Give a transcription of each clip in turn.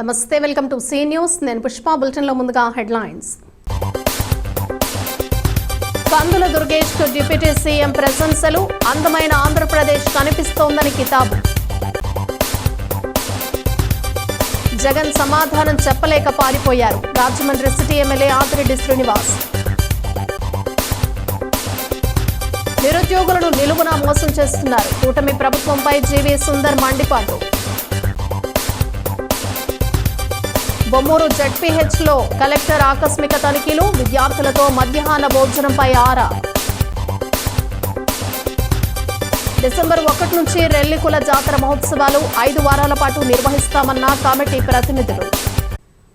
నమస్తే, welcome to see news. నేను Pushpa. Bulletin లో ముందుగా హెడ్లైన్స్. కందుల దుర్గేష్ కు డిప్యూటీ సీఎం ప్రశంసలు. అందమైన ఆంధ్రప్రదేశ్ కనిపిస్తోందని కితాబు. జగన్ సమాధానం చెప్పలేక పారిపోయారు. Rajahmundry city MLA Adireddy Srinivas. నిరుద్యోగులను నిలువున మోసం చేస్తున్నారు. కూటమి ప్రభుత్వంపై జీవీ సుందర్ మండిపాటు. బొమ్మూరు జెడ్పీహెచ్ లో కలెక్టర్ ఆకస్మిక తనిఖీలు. విద్యార్థులతో మధ్యాహ్న భోజనంపై ఆరా. డిసెంబర్ 1 నుంచి రెల్లికుల జాతర మహోత్సవాలు 5 వారాల పాటు నిర్వహిస్తామన్న కమిటీ ప్రతినిధులు.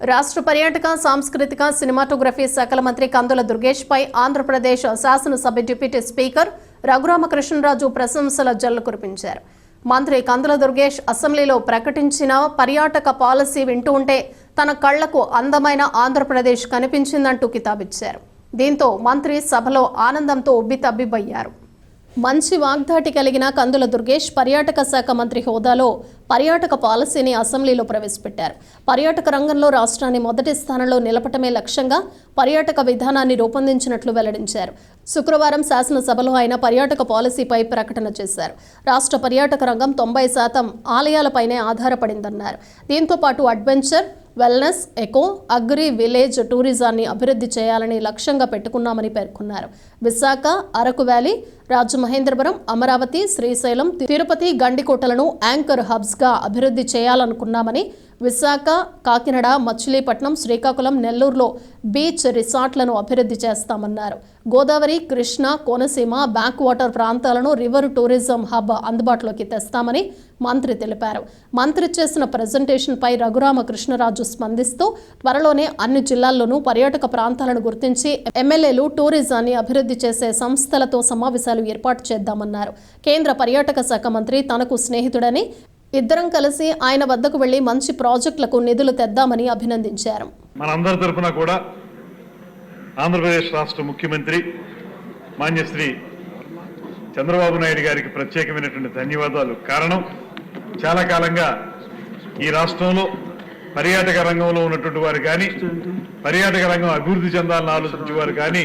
రాష్ట్ర పర్యాటక, సాంస్కృతిక, సినిమాటోగ్రఫీ శాఖల మంత్రి కందుల దుర్గేష్ పై ఆంధ్రప్రదేశ్ శాసనసభ డిప్యూటీ స్పీకర్ రఘురామకృష్ణరాజు ప్రశంసల జల్లు కురిపించారు. మంత్రి కందుల దుర్గేష్ అసెంబ్లీలో ప్రకటించిన పర్యాటక పాలసీ వింటూ ఉంటే తన కళ్లకు అందమైన ఆంధ్రప్రదేశ్ కనిపించిందంటూ కితాబిచ్చారు. దీంతో మంత్రి సభలో ఆనందంతో ఉబ్బితబ్బిబ్బయ్యారు. మంచి వాగ్దాటి కలిగిన కందుల దుర్గేష్ పర్యాటక శాఖ మంత్రి హోదాలో పర్యాటక పాలసీని అసెంబ్లీలో ప్రవేశపెట్టారు. పర్యాటక రంగంలో రాష్ట్రాన్ని మొదటి స్థానంలో నిలపటమే లక్ష్యంగా పర్యాటక విధానాన్ని రూపొందించినట్లు వెల్లడించారు. శుక్రవారం శాసనసభలో ఆయన పర్యాటక పాలసీపై ప్రకటన చేశారు. రాష్ట్ర పర్యాటక రంగం 90% ఆలయాలపైనే ఆధారపడిందన్నారు. దీంతో పాటు adventure, wellness, eco, agri, village టూరిజాన్ని అభివృద్ధి చేయాలని లక్ష్యంగా పెట్టుకున్నామని పేర్కొన్నారు. విశాఖ, అరకు వ్యాలీ, రాజమహేంద్రవరం, అమరావతి, శ్రీశైలం, తిరుపతి, గండికోటలను యాంకర్ హబ్స్ గా అభివృద్ధి చేయాలనుకున్నామని, విశాఖ, కాకినాడ, మచిలీపట్నం, శ్రీకాకుళం, నెల్లూరులో బీచ్ రిసార్ట్లను అభివృద్ధి చేస్తామన్నారు. గోదావరి, కృష్ణ, కోనసీమ, బ్యాక్ వాటర్ ప్రాంతాలను రివర్ టూరిజం హబ్ అందుబాటులోకి తెస్తామని మంత్రి తెలిపారు. మంత్రి చేసిన ప్రజెంటేషన్పై రఘురామకృష్ణరాజు స్పందిస్తూ త్వరలోనే అన్ని జిల్లాల్లోనూ పర్యాటక ప్రాంతాలను గుర్తించి ఎమ్మెల్యేలు టూరిజాన్ని అభివృద్ధి చేసే సంస్థలతో సమావేశాలు ఏర్పాటు చేద్దామన్నారు. కేంద్ర పర్యాటక శాఖ మంత్రి తనకు స్నేహితుడని, ఇద్దరం కలిసి ఆయన వద్దకు వెళ్లి మంచి ప్రాజెక్టులకు నిధులు తెద్దామని అభినందించారు. మనందరి తరపున కూడా ఆంధ్రప్రదేశ్ రాష్ట్ర ముఖ్యమంత్రి మాన్యశ్రీ చంద్రబాబు నాయుడు గారికి ప్రత్యేకమైనటువంటి ధన్యవాదాలు. కారణం, చాలా కాలంగా ఈ రాష్ట్రంలో పర్యాటక రంగంలో ఉన్నటువంటి వారు కానీ, పర్యాటక రంగం అభివృద్ధి చెందాలని ఆలోచించే వారు కానీ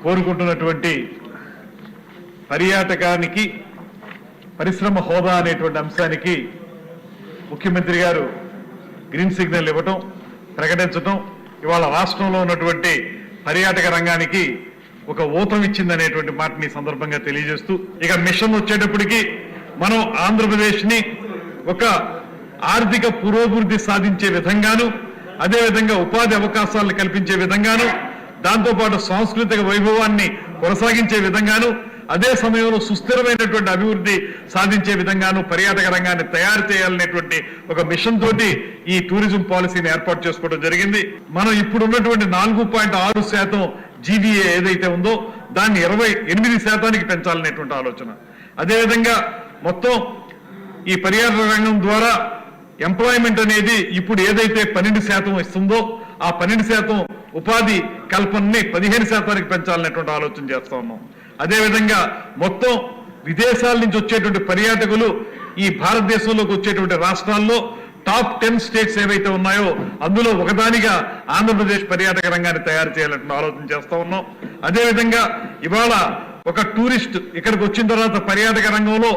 కోరుకుంటున్నటువంటి పర్యాటకానికి పరిశ్రమ హోదా అనేటువంటి అంశానికి ముఖ్యమంత్రి గారు గ్రీన్ సిగ్నల్ ఇవ్వటం, ప్రకటించటం ఇవాళ రాష్ట్రంలో ఉన్నటువంటి పర్యాటక రంగానికి ఒక ఊతం ఇచ్చిందనేటువంటి మాటని సందర్భంగా తెలియజేస్తూ, ఇక మిషన్ వచ్చేటప్పటికి మనం ఆంధ్రప్రదేశ్ని ఒక ఆర్థిక పురోభివృద్ధి సాధించే విధంగాను, అదేవిధంగా ఉపాధి అవకాశాలను కల్పించే విధంగాను, దాంతోపాటు సాంస్కృతిక వైభవాన్ని కొనసాగించే విధంగాను, అదే సమయంలో సుస్థిరమైనటువంటి అభివృద్ధి సాధించే విధంగాను పర్యాటక రంగాన్ని తయారు చేయాలనేటువంటి ఒక మిషన్ తోటి ఈ టూరిజం పాలసీని ఏర్పాటు చేసుకోవడం జరిగింది. మనం ఇప్పుడు ఉన్నటువంటి 4.6% జీవీఏ ఏదైతే ఉందో దాన్ని 28% పెంచాలనేటువంటి ఆలోచన. అదేవిధంగా మొత్తం ఈ పర్యాటక రంగం ద్వారా ఎంప్లాయ్మెంట్ అనేది ఇప్పుడు ఏదైతే 12% ఇస్తుందో ఆ 12% ఉపాధి కల్పనని 15% పెంచాలనేటువంటి ఆలోచన చేస్తా ఉన్నాం. అదేవిధంగా మొత్తం విదేశాల నుంచి వచ్చేటువంటి పర్యాటకులు ఈ భారతదేశంలోకి వచ్చేటువంటి రాష్ట్రాల్లో టాప్ 10 స్టేట్స్ ఏవైతే ఉన్నాయో అందులో ఒకదానిగా ఆంధ్రప్రదేశ్ పర్యాటక రంగాన్ని తయారు చేయాలంటే ఆలోచన చేస్తా ఉన్నాం. అదేవిధంగా ఇవాళ ఒక టూరిస్ట్ ఇక్కడికి వచ్చిన తర్వాత పర్యాటక రంగంలో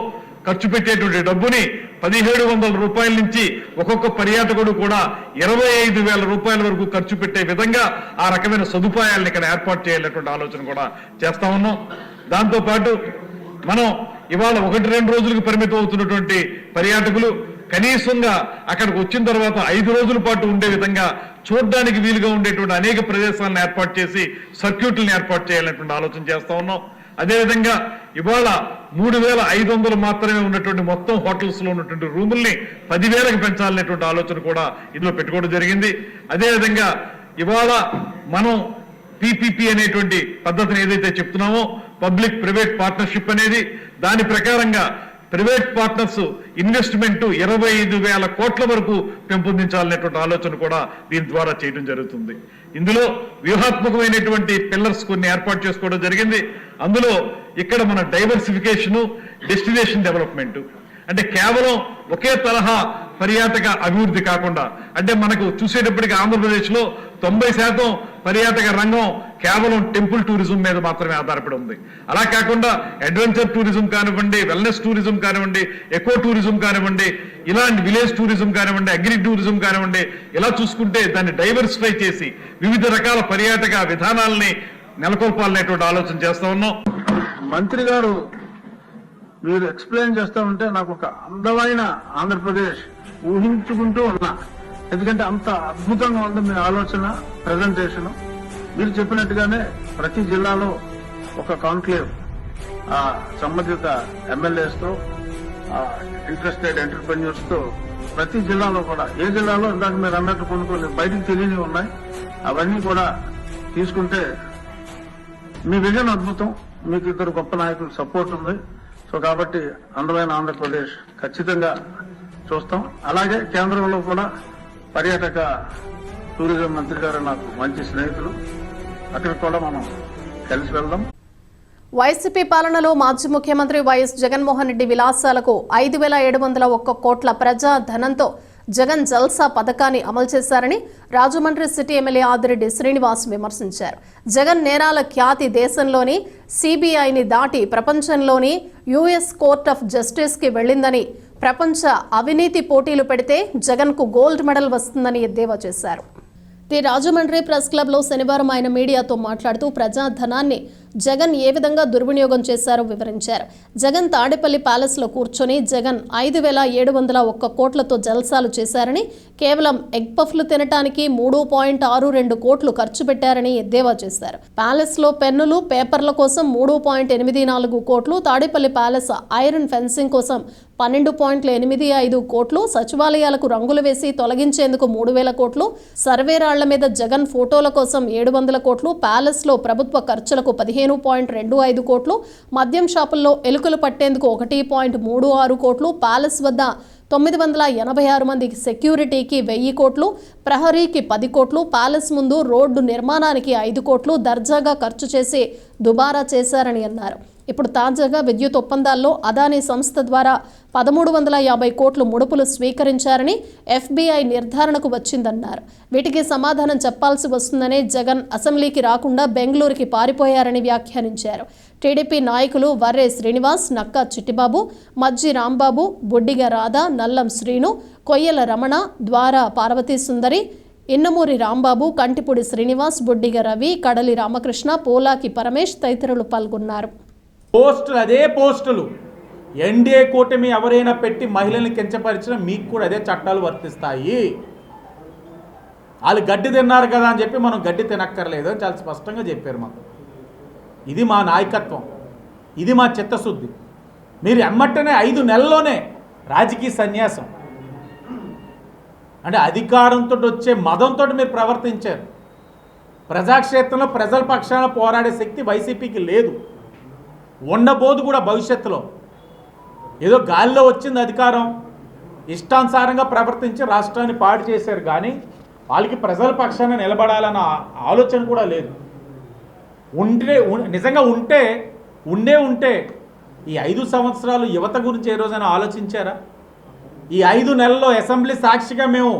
ఖర్చు పెట్టేటువంటి డబ్బుని 1700 రూపాయల నుంచి ఒక్కొక్క పర్యాటకుడు కూడా 25,000 రూపాయల వరకు ఖర్చు పెట్టే విధంగా ఆ రకమైన సదుపాయాలను ఇక్కడ ఏర్పాటు చేయాలనేటువంటి ఆలోచన కూడా చేస్తా ఉన్నాం. దాంతోపాటు మనం ఇవాళ 1-2 రోజులకు పరిమితం అవుతున్నటువంటి పర్యాటకులు కనీసంగా అక్కడికి వచ్చిన తర్వాత 5 రోజుల పాటు ఉండే విధంగా చూడడానికి వీలుగా ఉండేటువంటి అనేక ప్రదేశాలను ఏర్పాటు చేసి సర్క్యూట్లను ఏర్పాటు చేయాలనేటువంటి ఆలోచన చేస్తా ఉన్నాం. అదేవిధంగా ఇవాళ 3,500 మాత్రమే ఉన్నటువంటి మొత్తం హోటల్స్ లో ఉన్నటువంటి రూముల్ని 10,000కి పెంచాలనేటువంటి ఆలోచన కూడా ఇందులో పెట్టుకోవడం జరిగింది. అదేవిధంగా ఇవాళ మనం పీపీపీ అనేటువంటి పద్ధతిని ఏదైతే చెప్తున్నామో పబ్లిక్ ప్రైవేట్ పార్ట్నర్షిప్ అనేది, దాని ప్రకారంగా ప్రైవేట్ పార్ట్నర్స్ ఇన్వెస్ట్మెంట్ 25,000 కోట్ల వరకు పెంపొందించాలనేటువంటి ఆలోచన కూడా దీని ద్వారా చేయడం జరుగుతుంది. ఇందులో వ్యూహాత్మకమైనటువంటి పిల్లర్స్ కొన్ని ఏర్పాటు చేసుకోవడం జరిగింది. అందులో ఇక్కడ మన డైవర్సిఫికేషన్, డెస్టినేషన్ డెవలప్మెంట్ అంటే కేవలం ఒకే తరహా పర్యాటక అభివృద్ధి కాకుండా, అంటే మనకు చూసేటప్పటికి ఆంధ్రప్రదేశ్లో 90% పర్యాటక రంగం కేవలం టెంపుల్ టూరిజం మీద మాత్రమే ఆధారపడి ఉంది. అలా కాకుండా అడ్వెంచర్ టూరిజం కానివ్వండి, వెల్నెస్ టూరిజం కానివ్వండి, ఎకో టూరిజం కానివ్వండి, ఇలాంటి విలేజ్ టూరిజం కానివ్వండి, అగ్రి టూరిజం కానివ్వండి, ఇలా చూసుకుంటే దాన్ని డైవర్సిఫై చేసి వివిధ రకాల పర్యాటక విధానాలని నెలకొల్పాలనేటువంటి ఆలోచన చేస్తా ఉన్నాం. మంత్రి గారు మీరు ఎక్స్ప్లెయిన్ చేస్తా ఉంటే నాకు ఒక అందమైన ఆంధ్రప్రదేశ్ ఊహించుకుంటూ ఉన్నా. ఎందుకంటే అంత అద్భుతంగా ఉంది మీ ఆలోచన, ప్రెజెంటేషన్. మీరు చెప్పినట్టుగానే ప్రతి జిల్లాలో ఒక కాన్క్లేవ్ సంబంధిత ఎమ్మెల్యేస్ తో, ఇంట్రెస్టెడ్ ఎంటర్ప్రెన్యూర్స్ తో ప్రతి జిల్లాలో కూడా, ఏ జిల్లాలో ఇందాక మీరు అన్నట్టు కొన్ని బయటికి తెలియనివి ఉన్నాయి, అవన్నీ కూడా తీసుకుంటే మీ విజన్ అద్భుతం. మీకు ఇద్దరు గొప్ప నాయకుల సపోర్ట్ ఉంది. సో కాబట్టి అందమైన ఆంధ్రప్రదేశ్ ఖచ్చితంగా చూస్తాం. అలాగే కేంద్రంలో కూడా పర్యాటక టూరిజం మంత్రి గారు నాకు మంచి స్నేహితులు, అక్కడికి కూడా మనం కలిసి వెళ్దాం. వైసీపీ పాలనలో మాజీ ముఖ్యమంత్రి వైఎస్ జగన్మోహన్ రెడ్డి విలాసాలకు 5,701 కోట్ల ప్రజా ధనంతో జగన్ జల్సా పథకాన్ని అమలు చేశారని రాజమండ్రి సిటీ ఎమ్మెల్యే ఆదిరెడ్డి శ్రీనివాస్ విమర్శించారు. జగన్ నేరాల ఖ్యాతి దేశంలోని సిబిఐని దాటి ప్రపంచంలోని యుఎస్ కోర్ట్ ఆఫ్ జస్టిస్కి వెళ్లిందని, ప్రపంచ అవినీతి పోటీలు పెడితే జగన్కు గోల్డ్ మెడల్ వస్తుందని ఎద్దేవా చేశారు. రాజమండ్రి ప్రెస్ క్లబ్లో శనివారం ఆయన మీడియాతో మాట్లాడుతూ ప్రజాధనాన్ని జగన్ ఏ విధంగా దుర్వినియోగం చేశారో వివరించారు. జగన్ తాడేపల్లి ప్యాలెస్లో కూర్చొని జగన్ 5,701 కోట్లతో జల్సాలు చేశారని, కేవలం ఎగ్ పఫ్లు తినటానికి 3.62 కోట్లు ఖర్చు పెట్టారని ఎద్దేవా చేశారు. ప్యాలెస్లో పెన్నులు, పేపర్ల కోసం 3.84 కోట్లు, తాడేపల్లి ప్యాలెస్ ఐరన్ ఫెన్సింగ్ కోసం 12.85 కోట్లు, సచివాలయాలకు రంగులు వేసి తొలగించేందుకు 3,000 కోట్లు, సర్వే రాళ్ల మీద జగన్ ఫోటోల కోసం 700 కోట్లు, ప్యాలెస్లో ప్రభుత్వ ఖర్చులకు 15.25 కోట్లు, మద్యం షాపుల్లో ఎలుకలు పట్టేందుకు 1.36 కోట్లు, ప్యాలెస్ వద్ద 986 మంది సెక్యూరిటీకి 1000 కోట్లు, ప్రహరీకి 10 కోట్లు, ప్యాలెస్ ముందు రోడ్డు నిర్మాణానికి 5 కోట్లు దర్జాగా ఖర్చు చేసి దుబారా చేశారని అన్నారు. ఇప్పుడు తాజాగా విద్యుత్ ఒప్పందాల్లో అదానీ సంస్థ ద్వారా 1,350 కోట్లు ముడుపులు స్వీకరించారని ఎఫ్బీఐ నిర్ధారణకు వచ్చిందన్నారు. వీటికి సమాధానం చెప్పాల్సి వస్తుందనే జగన్ అసెంబ్లీకి రాకుండా బెంగళూరుకి పారిపోయారని వ్యాఖ్యానించారు. టీడీపీ నాయకులు వర్రే శ్రీనివాస్, నక్కా చిట్టిబాబు, మజ్జి రాంబాబు, బొడ్డిగ రాధా, నల్లం శ్రీను, కొయ్యల రమణ, ద్వారా పార్వతీ సుందరి, ఇన్నమూరి రాంబాబు, కంటిపూడి శ్రీనివాస్, బొడ్డిగ రవి, కడలి రామకృష్ణ, పోలాకి పరమేష్ తదితరులు పాల్గొన్నారు. పోస్టులు అదే పోస్టులు ఎన్డీఏ కూటమి ఎవరైనా పెట్టి మహిళల్ని కించపరిచినా మీకు కూడా అదే చట్టాలు వర్తిస్తాయి. వాళ్ళు గడ్డి తిన్నారు కదా అని చెప్పి మనం గడ్డి తినక్కర్లేదు అని చాలా స్పష్టంగా చెప్పారు మాకు. ఇది మా నాయకత్వం, ఇది మా చిత్తశుద్ధి. మీరు ఎమ్మటనే 5 నెలల్లోనే రాజకీయ సన్యాసం అంటే అధికారంతో వచ్చే మదంతో మీరు ప్రవర్తించారు. ప్రజాక్షేత్రంలో ప్రజల పక్షాన పోరాడే శక్తి వైసీపీకి లేదు, ఉండబోదు కూడా భవిష్యత్తులో. ఏదో గాలిలో వచ్చింది అధికారం, ఇష్టానుసారంగా ప్రవర్తించి రాష్ట్రాన్ని పాడు చేశారు, కానీ వాళ్ళకి ప్రజల పక్షాన నిలబడాలన్న ఆలోచన కూడా లేదు. నిజంగా ఉంటే ఈ 5 సంవత్సరాలు యువత గురించి ఏ రోజైనా ఆలోచించారా? ఈ 5 నెలల్లో అసెంబ్లీ సాక్షిగా మేము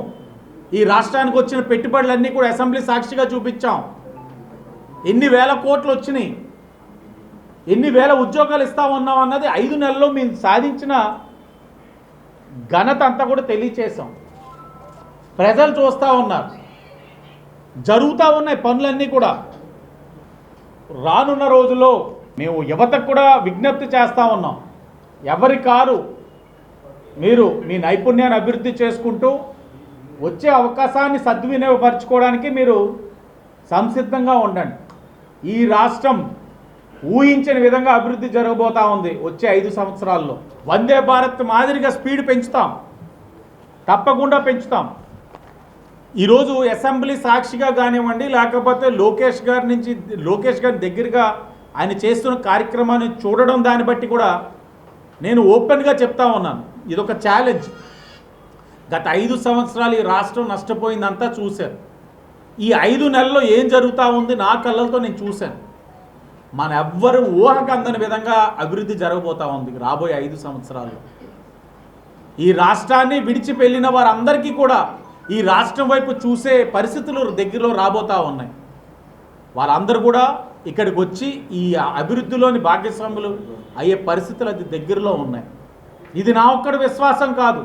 ఈ రాష్ట్రానికి వచ్చిన పెట్టుబడులన్నీ కూడా అసెంబ్లీ సాక్షిగా చూపించాం. ఎన్ని వేల కోట్లు వచ్చినాయి, ఎన్ని వేల ఉద్యోగాలు ఇస్తామన్నాం అన్నది 5 నెలల్లో మేము సాధించిన ఘనత అంతా కూడా తెలియచేసాం. ప్రజలు చూస్తూ ఉన్నారు, జరుగుతూ ఉన్నాయి పనులన్నీ కూడా. రానున్న రోజుల్లో మేము యువతకు కూడా విజ్ఞప్తి చేస్తూ ఉన్నాం, ఎవరి కారు మీరు మీ నైపుణ్యాన్ని అభివృద్ధి చేసుకుంటూ వచ్చే అవకాశాన్ని సద్వినియోగపరచుకోవడానికి మీరు సంసిద్ధంగా ఉండండి. ఈ రాష్ట్రం ఊహించిన విధంగా అభివృద్ధి జరగబోతూ ఉంది వచ్చే 5 సంవత్సరాల్లో. వందే భారత్ మాదిరిగా స్పీడ్ పెంచుతాం, తప్పకుండా పెంచుతాం. ఈరోజు అసెంబ్లీ సాక్షిగా కానివ్వండి, లేకపోతే లోకేష్ గారి దగ్గరగా ఆయన చేస్తున్న కార్యక్రమాన్ని చూడడం, దాన్ని బట్టి కూడా నేను ఓపెన్గా చెప్తా ఉన్నాను, ఇదొక ఛాలెంజ్. గత 5 సంవత్సరాలు ఈ రాష్ట్రం నష్టపోయిందంతా చూశారు. ఈ 5 నెలల్లో ఏం జరుగుతూ ఉంది నా కళ్ళతో నేను చూశాను. మన ఎవ్వరు ఊహకు అందని విధంగా అభివృద్ధి జరగబోతూ ఉంది రాబోయే 5 సంవత్సరాల్లో. ఈ రాష్ట్రాన్ని విడిచి వెళ్ళిన వారందరికీ కూడా ఈ రాష్ట్రం వైపు చూసే పరిస్థితులు దగ్గరలో రాబోతూ ఉన్నాయి. వాళ్ళందరూ కూడా ఇక్కడికి వచ్చి ఈ అభివృద్ధిలోని భాగస్వాములు అయ్యే పరిస్థితులు అది దగ్గరలో ఉన్నాయి. ఇది నా ఒక్కడి విశ్వాసం కాదు,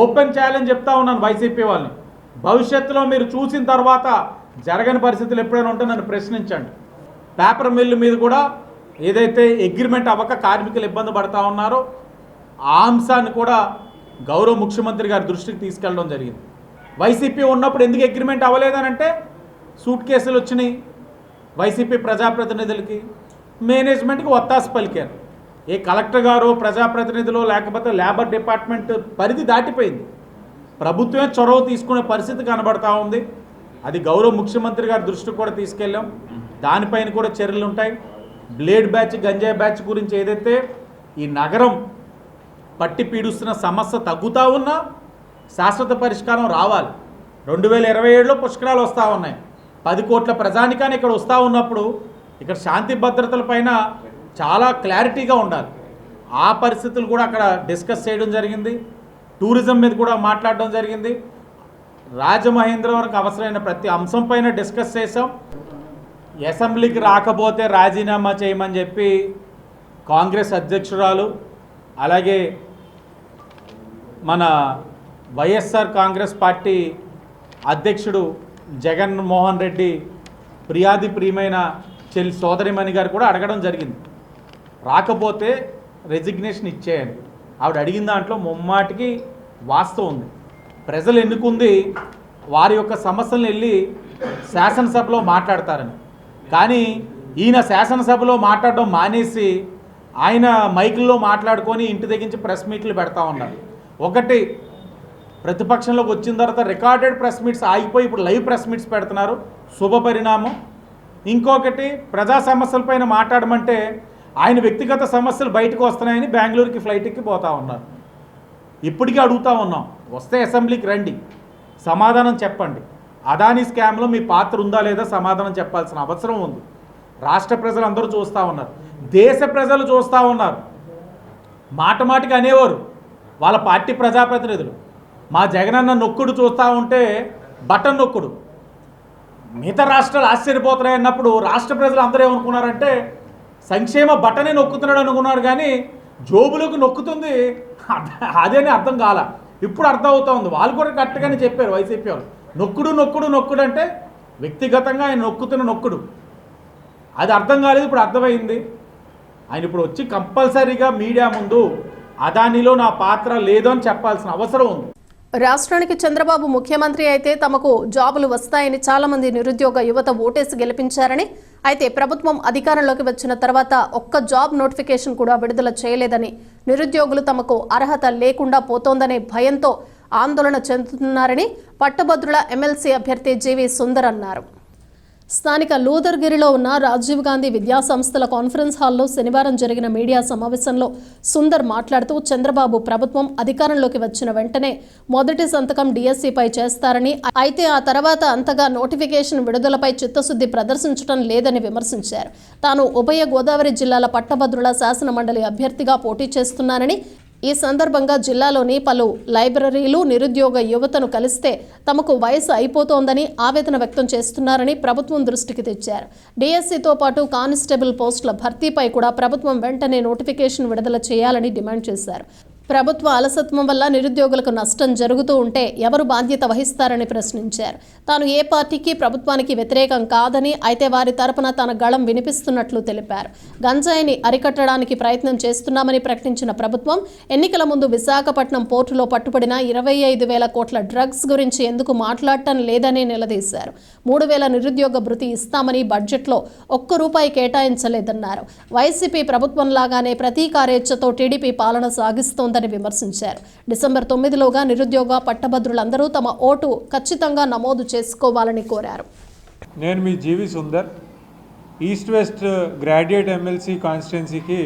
ఓపెన్ ఛాలెంజ్ చెప్తా ఉన్నాను వైసీపీ వాళ్ళని. భవిష్యత్తులో మీరు చూసిన తర్వాత జరగని పరిస్థితులు ఎప్పుడైనా ఉంటే నన్ను ప్రశ్నించండి. పేపర్ మిల్లు మీద కూడా ఏదైతే అగ్రిమెంట్ అవ్వక కార్మికులు ఇబ్బంది పడతా ఉన్నారో ఆ అంశాన్ని కూడా గౌరవ ముఖ్యమంత్రి గారి దృష్టికి తీసుకెళ్ళడం జరిగింది. వైసీపీ ఉన్నప్పుడు ఎందుకు అగ్రిమెంట్ అవ్వలేదనంటే సూట్ కేసులు వచ్చినాయి, వైసీపీ ప్రజాప్రతినిధులకి మేనేజ్మెంట్కి ఒత్తాసు పలికారు. ఏ కలెక్టర్ గారు ప్రజాప్రతినిధులు లేకపోతే లేబర్ డిపార్ట్మెంట్ పరిధి దాటిపోయింది. ప్రభుత్వమే చొరవ తీసుకునే పరిస్థితి కనబడతా ఉంది. అది గౌరవ ముఖ్యమంత్రి గారి దృష్టికి కూడా తీసుకెళ్ళాం. దానిపైన కూడా చర్యలు ఉంటాయి. బ్లేడ్ బ్యాచ్, గంజాయి బ్యాచ్ గురించి ఏదైతే ఈ నగరం పట్టి పీడుస్తున్న సమస్య తగ్గుతూ ఉన్నా శాశ్వత పరిష్కారం రావాలి. 2027లో పుష్కరాలు వస్తూ ఉన్నాయి. 10 కోట్ల ప్రజానికాన్ని ఇక్కడ వస్తూ ఉన్నప్పుడు ఇక్కడ శాంతి భద్రతల పైన చాలా క్లారిటీగా ఉండాలి. ఆ పరిస్థితులు కూడా అక్కడ డిస్కస్ చేయడం జరిగింది. టూరిజం మీద కూడా మాట్లాడడం జరిగింది. రాజమహేంద్రవరంకి అవసరమైన ప్రతి అంశం పైన డిస్కస్ చేసాం. అసెంబ్లీకి రాకపోతే రాజీనామా చేయమని చెప్పి కాంగ్రెస్ అధ్యక్షురాలు అలాగే మన వైఎస్ఆర్ కాంగ్రెస్ పార్టీ అధ్యక్షుడు జగన్మోహన్ రెడ్డి ప్రియమైన సోదరిమణి గారు కూడా అడగడం జరిగింది. రాకపోతే రెసిగ్నేషన్ ఇచ్చేయండి. ఆవిడ అడిగిన దాంట్లో ముమ్మాటికి వాస్తవం ఉంది. ప్రజలు ఎన్నుకుంది వారి యొక్క సమస్యలను వెళ్ళి శాసనసభలో మాట్లాడతారని. కానీ ఈయన శాసనసభలో మాట్లాడడం మానేసి ఆయన మైకుల్లో మాట్లాడుకొని ఇంటి దగ్గరించి ప్రెస్ మీట్లు పెడతా ఉన్నారు. ఒకటి, ప్రతిపక్షంలోకి వచ్చిన తర్వాత రికార్డెడ్ ప్రెస్ మీట్స్ ఆగిపోయి ఇప్పుడు లైవ్ ప్రెస్ మీట్స్ పెడుతున్నారు, శుభ పరిణామం. ఇంకొకటి, ప్రజా సమస్యలపైన మాట్లాడమంటే ఆయన వ్యక్తిగత సమస్యలు బయటకు వస్తున్నాయని బెంగళూరుకి ఫ్లైట్ ఎక్కి పోతా ఉన్నారు. ఇప్పటికీ అడుగుతూ ఉన్నాం, వస్తే అసెంబ్లీకి రండి, సమాధానం చెప్పండి. అదానీ స్కామ్లో మీ పాత్ర ఉందా లేదా సమాధానం చెప్పాల్సిన అవసరం ఉంది. రాష్ట్ర ప్రజలు అందరూ చూస్తూ ఉన్నారు, దేశ ప్రజలు చూస్తూ ఉన్నారు. మాటికి అనేవారు వాళ్ళ పార్టీ ప్రజాప్రతినిధులు, మా జగనన్న నొక్కుడు చూస్తూ ఉంటే బటన్ నొక్కుడు, మిగతా రాష్ట్రాలు ఆశ్చర్యపోతున్నాయి అన్నప్పుడు రాష్ట్ర ప్రజలు అందరూ ఏమనుకున్నారంటే సంక్షేమ బటనే నొక్కుతున్నాడు అనుకున్నారు. కానీ జోబులకు నొక్కుతుంది అదేని అర్థం కాల. ఇప్పుడు అర్థం అవుతా ఉంది. వాళ్ళు కూడా కరెక్ట్గానే చెప్పారు వైసీపీ వాళ్ళు. నొక్కుడు అంటే వ్యక్తిగతంగా ఆయన నొక్కుతున్న నొక్కుడు. అది అర్థం కాలేదు, ఇప్పుడు అర్థమైంది. ఆయన ఇప్పుడు వచ్చి కంపల్సరీగా మీడియా ముందు అదానిలో నా పాత్ర లేదు అని చెప్పాల్సిన అవసరం ఉంది. రాష్ట్రానికి చంద్రబాబు ముఖ్యమంత్రి అయితే తమకు జాబులు వస్తాయని చాలా మంది నిరుద్యోగ యువత ఓటేసి గెలిపించారని, అయితే ప్రభుత్వం అధికారంలోకి వచ్చిన తర్వాత ఒక్క జాబ్ నోటిఫికేషన్ కూడా విడుదల చేయలేదని, నిరుద్యోగులు తమకు అర్హత లేకుండా పోతోందనే భయంతో ఆందోళన చెందుతున్నారని పట్టభద్రుల ఎమ్మెల్సీ అభ్యర్థి జీవి సుందర్ అన్నారు. స్థానిక లూదర్గిరిలో ఉన్న రాజీవ్ గాంధీ విద్యా సంస్థల కాన్ఫరెన్స్ హాల్లో శనివారం జరిగిన మీడియా సమావేశంలో సుందర్ మాట్లాడుతూ, చంద్రబాబు ప్రభుత్వం అధికారంలోకి వచ్చిన వెంటనే మొదటి సంతకం డిఎస్సిపై చేస్తారని, అయితే ఆ తర్వాత అంతగా నోటిఫికేషన్ విడుదలపై చిత్తశుద్ధి ప్రదర్శించడం లేదని విమర్శించారు. తాను ఉభయ గోదావరి జిల్లాల పట్టభద్రుల శాసన మండలి అభ్యర్థిగా పోటీ చేస్తున్నానని, ఈ సందర్భంగా జిల్లాలోని పలు లైబ్రరీలు నిరుద్యోగ యువతను కలిస్తే తమకు వయసు అయిపోతోందని ఆవేదన వ్యక్తం చేస్తున్నారని ప్రభుత్వం దృష్టికి తెచ్చారు. డిఎస్సితో పాటు కానిస్టేబుల్ పోస్టుల భర్తీపై కూడా ప్రభుత్వం వెంటనే నోటిఫికేషన్ విడుదల చేయాలని డిమాండ్ చేశారు. ప్రభుత్వ అలసత్వం వల్ల నిరుద్యోగులకు నష్టం జరుగుతూ ఉంటే ఎవరు బాధ్యత వహిస్తారని ప్రశ్నించారు. తాను ఏ పార్టీకి ప్రభుత్వానికి వ్యతిరేకం కాదని, అయితే వారి తరపున తన గళం వినిపిస్తున్నట్లు తెలిపారు. గంజాయిని అరికట్టడానికి ప్రయత్నం చేస్తున్నామని ప్రకటించిన ప్రభుత్వం ఎన్నికల ముందు విశాఖపట్నం పోర్టులో పట్టుబడిన 25,000 కోట్ల డ్రగ్స్ గురించి ఎందుకు మాట్లాడటం లేదని నిలదీశారు. 3,000 నిరుద్యోగ భృతి ఇస్తామని బడ్జెట్లో ₹1 కేటాయించలేదన్నారు. వైసీపీ ప్రభుత్వం లాగానే ప్రతీకారేచ్ఛతో టీడీపీ పాలన సాగిస్తోందని విమర్శించారు. డిసెంబర్ 9లోగా నిరుద్యోగ పట్టభద్రులందరూ తమ ఓటు ఖచ్చితంగా నమోదు చేసుకోవాలని కోరారు. నేను మీ GV Sundar, east west graduate MLC కాన్స్టిట్యున్సీకి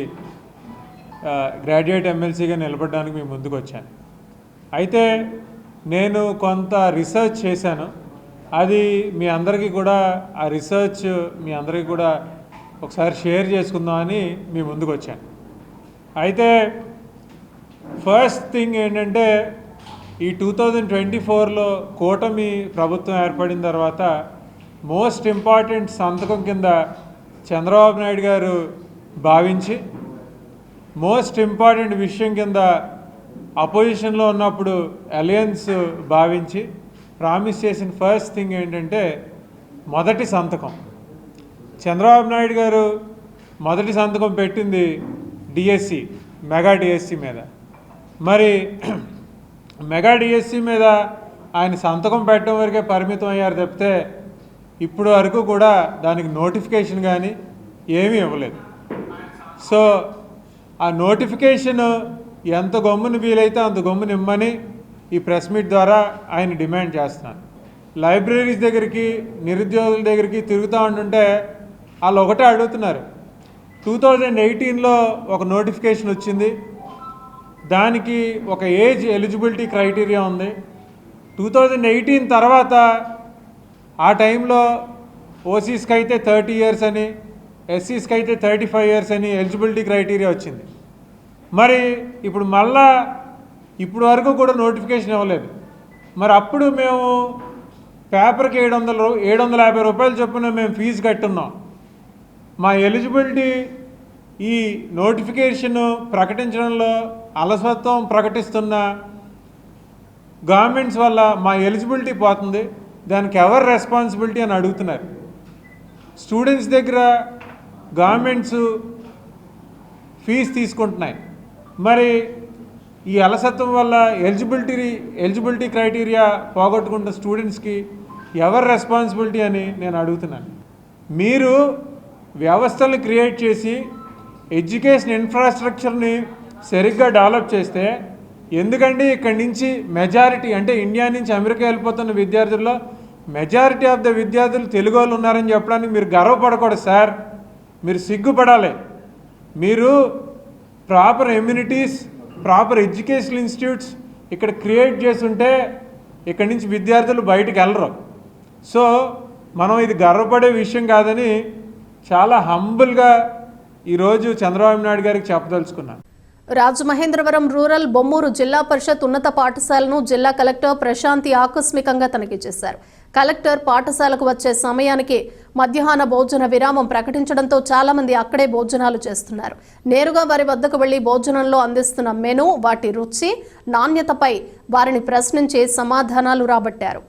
గ్రాడ్యుయేట్ ఎమ్మెల్సీగా నిలబడడానికి మీ ముందుకు వచ్చాను. అయితే నేను కొంత రీసెర్చ్ చేశాను. అది మీ అందరికీ కూడా ఆ రీసెర్చ్ మీ అందరికీ కూడా ఒకసారి షేర్ చేసుకుందామని మీ ముందుకు వచ్చాను. అయితే ఫస్ట్ థింగ్ ఏంటంటే ఈ 2024లో కూటమి ప్రభుత్వం ఏర్పడిన తర్వాత మోస్ట్ ఇంపార్టెంట్ సంతకం కింద చంద్రబాబు నాయుడు గారు భావించి మోస్ట్ ఇంపార్టెంట్ విషయం కింద అపోజిషన్లో ఉన్నప్పుడు అలయన్స్ భావించి ప్రామిస్ చేసిన ఫస్ట్ థింగ్ ఏంటంటే మొదటి సంతకం. చంద్రబాబు నాయుడు గారు మొదటి సంతకం పెట్టింది డిఎస్సి, మెగా డిఎస్సి మీద. మరి మెగా డిఎస్సి మీద ఆయన సంతకం పెట్టడం వరకే పరిమితం అయ్యారు తప్పితే ఇప్పుడు వరకు కూడా దానికి నోటిఫికేషన్ కానీ ఏమీ ఇవ్వలేదు. సో ఆ నోటిఫికేషన్ ఎంత గమ్మున వీలైతే అంత గమ్మున ఇమ్మని ఈ ప్రెస్ మీట్ ద్వారా ఆయన డిమాండ్ చేస్తున్నాను. లైబ్రరీస్ దగ్గరికి, నిరుద్యోగుల దగ్గరికి తిరుగుతూ ఉంటుంటే వాళ్ళు ఒకటే అడుగుతున్నారు. 2018లో ఒక నోటిఫికేషన్ వచ్చింది, దానికి ఒక ఏజ్ ఎలిజిబిలిటీ క్రైటీరియా ఉంది. 2018 తర్వాత ఆ టైంలో ఓసీస్కి అయితే 30 years అని, ఎస్సీస్కి అయితే 35 years అని ఎలిజిబిలిటీ క్రైటీరియా వచ్చింది. మరి ఇప్పుడు మళ్ళా ఇప్పుడు వరకు కూడా నోటిఫికేషన్ ఇవ్వలేదు. మరి అప్పుడు మేము పేపర్కి 750 రూపాయలు చొప్పున మేము ఫీజు కట్టున్నాం. మా ఎలిజిబిలిటీ ఈ నోటిఫికేషన్ ప్రకటించడంలో అలసత్వం ప్రకటిస్తున్న గవర్నమెంట్స్ వల్ల మా ఎలిజిబిలిటీ పోతుంది, దానికి ఎవరు రెస్పాన్సిబిలిటీ అని అడుగుతున్నారు. స్టూడెంట్స్ దగ్గర గవర్నమెంట్స్ ఫీజు తీసుకుంటున్నాయి. మరి ఈ అలసత్వం వల్ల ఎలిజిబిలిటీ క్రైటీరియా పోగొట్టుకుంటున్న స్టూడెంట్స్కి ఎవరు రెస్పాన్సిబిలిటీ అని నేను అడుగుతున్నాను. మీరు వ్యవస్థలను క్రియేట్ చేసి ఎడ్యుకేషన్ ఇన్ఫ్రాస్ట్రక్చర్ని సరిగ్గా డెవలప్ చేస్తే ఎందుకంటే ఇక్కడి నుంచి మెజారిటీ అంటే ఇండియా నుంచి అమెరికా వెళ్ళిపోతున్న విద్యార్థుల్లో మెజారిటీ ఆఫ్ ద విద్యార్థులు తెలుగు వాళ్ళు ఉన్నారని చెప్పడానికి మీరు గర్వపడకూడదు సార్, మీరు సిగ్గుపడాలి. మీరు proper amenities, proper educational institutes ఇక్కడ క్రియేట్ చేస్తుంటే ఇక్కడి నుంచి విద్యార్థులు బయటికి వెళ్ళరు. సో మనం ఇది గర్వపడే విషయం కాదని చాలా హంబుల్గా ఈరోజు చంద్రబాబు నాయుడు గారికి చెప్పదలుచుకున్నాను. రాజమహేంద్రవరం రూరల్ బొమ్మూరు జిల్లా పరిషత్ ఉన్నత పాఠశాలను జిల్లా కలెక్టర్ ప్రశాంతి ఆకస్మికంగా తనిఖీ చేశారు. కలెక్టర్ పాఠశాలకు వచ్చే సమయానికి మధ్యాహ్న భోజన విరామం ప్రకటించడంతో చాలా మంది అక్కడే భోజనాలు చేస్తున్నారు. నేరుగా వారి వద్దకు వెళ్లి భోజనంలో అందిస్తున్న మెనూ, వాటి రుచి, నాణ్యతపై వారిని ప్రశ్నించి సమాధానాలు రాబట్టారు.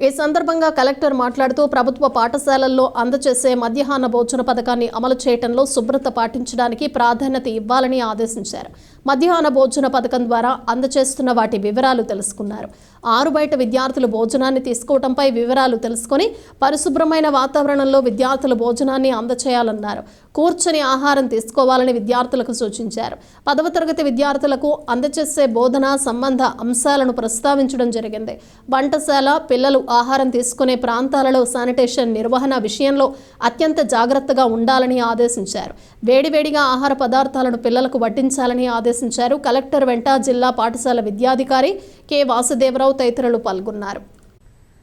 ఈ సందర్భంగా కలెక్టర్ మాట్లాడుతూ ప్రభుత్వ పాఠశాలల్లో అందజేసే మధ్యాహ్న భోజన పథకాన్ని అమలు చేయడంలో శుభ్రత పాటించడానికి ప్రాధాన్యత ఇవ్వాలని ఆదేశించారు. మధ్యాహ్న భోజన పథకం ద్వారా అందజేస్తున్న వాటి వివరాలు తెలుసుకున్నారు. ఆరుబయట విద్యార్థులు భోజనాన్ని తీసుకోవడంపై వివరాలు తెలుసుకుని పరిశుభ్రమైన వాతావరణంలో విద్యార్థులు భోజనాన్ని అందచేయాలన్నారు. కూర్చొని ఆహారం తీసుకోవాలని విద్యార్థులకు సూచించారు. 10వ తరగతి విద్యార్థులకు అందజేసే బోధన సంబంధ అంశాలను ప్రస్తావించడం జరిగింది. వంటశాల, పిల్లలు ఆహారం తీసుకునే ప్రాంతాలలో శానిటేషన్ నిర్వహణ విషయంలో అత్యంత జాగ్రత్తగా ఉండాలని ఆదేశించారు. వేడివేడిగా ఆహార పదార్థాలను పిల్లలకు వడ్డించాలని ఆదేశించారు. కలెక్టర్ వెంట జిల్లా పాఠశాల విద్యాధికారి కె వాసుదేవరావు తదితరులు పాల్గొన్నారు.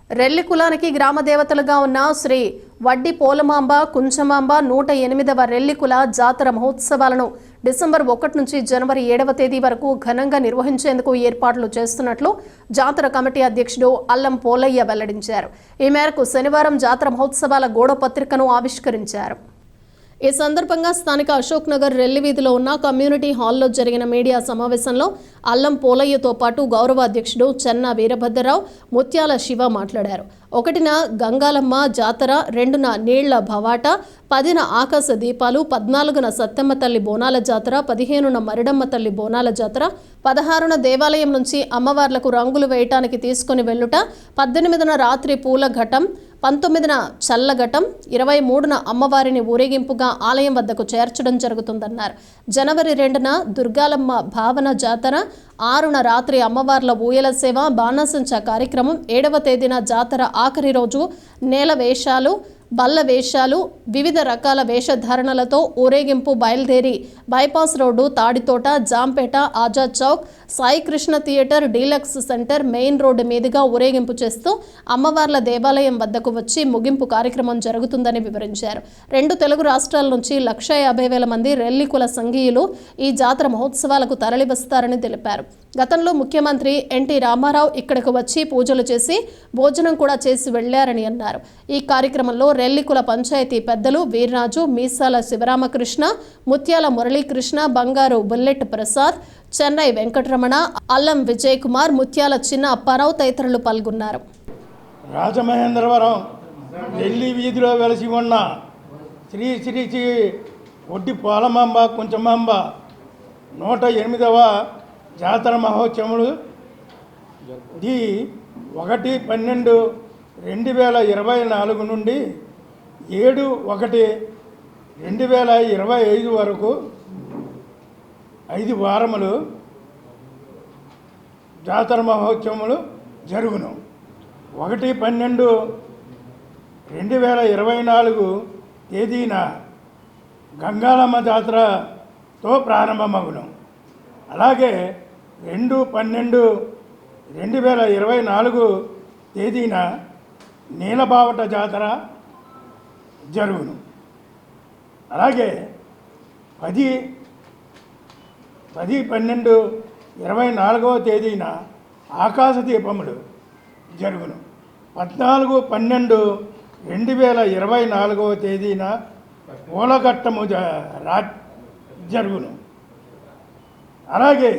రెల్లి కులానికి గ్రామ దేవతలుగా ఉన్న శ్రీ వడ్డి పోలమాంబ, కుంచమాంబ 108వ రెల్లి కుల జాతర మహోత్సవాలను డిసెంబర్ 1 నుంచి జనవరి 7వ తేదీ వరకు ఘనంగా నిర్వహించేందుకు ఏర్పాట్లు చేస్తున్నట్లు జాతర కమిటీ అధ్యక్షుడు అల్లం పోలయ్య వెల్లడించారు. ఈ మేరకు శనివారం జాతర మహోత్సవాల గోడ పత్రికను ఆవిష్కరించారు. ఈ సందర్భంగా స్థానిక అశోక్ నగర్ రెల్లి వీధిలో ఉన్న కమ్యూనిటీ హాల్లో జరిగిన మీడియా సమావేశంలో అల్లం పోలయ్యతో పాటు గౌరవ అధ్యక్షుడు చెన్న వీరభద్రరావు, ముత్యాల శివ మాట్లాడారు. 1న గంగాలమ్మ జాతర, 2న నీళ్ల భవాట, 10న ఆకాశ దీపాలు, 14న సత్తెమ్మ తల్లి బోనాల జాతర, 15న మరిడమ్మ తల్లి బోనాల జాతర, 16న దేవాలయం నుంచి అమ్మవార్లకు రంగులు వేయటానికి తీసుకుని వెళ్ళుట, 18న రాత్రి పూల ఘటం, 19న చల్లఘటం, 23న అమ్మవారిని ఊరేగింపుగా ఆలయం వద్దకు చేర్చడం జరుగుతుందన్నారు. జనవరి 2న దుర్గాలమ్మ భావన జాతర, 6న రాత్రి అమ్మవార్ల ఊయల సేవ, బాణాసంచా కార్యక్రమం, 7వ తేదీన జాతర ఆఖరి రోజు నేల వేషాలు, బల్ల వేషాలు, వివిధ రకాల వేషధారణలతో ఊరేగింపు బయలుదేరి bypass road, Tadithota, Jampeta, Azad Chowk, Saikrishna theatre, deluxe centre, main road మీదుగా ఊరేగింపు చేస్తూ అమ్మవార్ల దేవాలయం వద్దకు వచ్చి ముగింపు కార్యక్రమం జరుగుతుందని వివరించారు. 2 తెలుగు రాష్ట్రాల నుంచి 1,50,000 మంది రెల్లి కుల సంఘీయులు ఈ జాతర మహోత్సవాలకు తరలివస్తారని తెలిపారు. గతంలో ముఖ్యమంత్రి ఎన్టీ రామారావు ఇక్కడకు వచ్చి పూజలు చేసి భోజనం కూడా చేసి వెళ్లారని అన్నారు. ఈ కార్యక్రమంలో రెల్లికుల పంచాయతీ పెద్దలు వీర్రాజు, మీసాల శివరామకృష్ణ, ముత్యాల మురళీకృష్ణ, బంగారు బుల్లెట్ ప్రసాద్, చెన్నై వెంకటరమణ, అల్లం విజయ్ కుమార్, ముత్యాల చిన్న అప్పారావు తదితరులు పాల్గొన్నారు. రాజమహేంద్రవరం రెల్లి వీధిలో వెలసి ఉన్న శ్రీ శ్రీ శ్రీ ఒడ్డి పోలమాంబ కుంచమాంబ 108వ జాతర మహోత్సవములు 1/12/2024 నుండి 7/1/2025 వరకు 5 వారములు జాతర మహోత్సవములు జరుగును. 1/12/2024 తేదీన గంగాలమ్మ జాతరతో ప్రారంభమగును. అలాగే 2/12/2024 తేదీన నీలబావట జాతర జరుగును. అలాగే 10/12/24 తేదీన ఆకాశ దీపములు జరుగును. 14/12/2024 తేదీన పూలఘట్టము జరుగును. అలాగే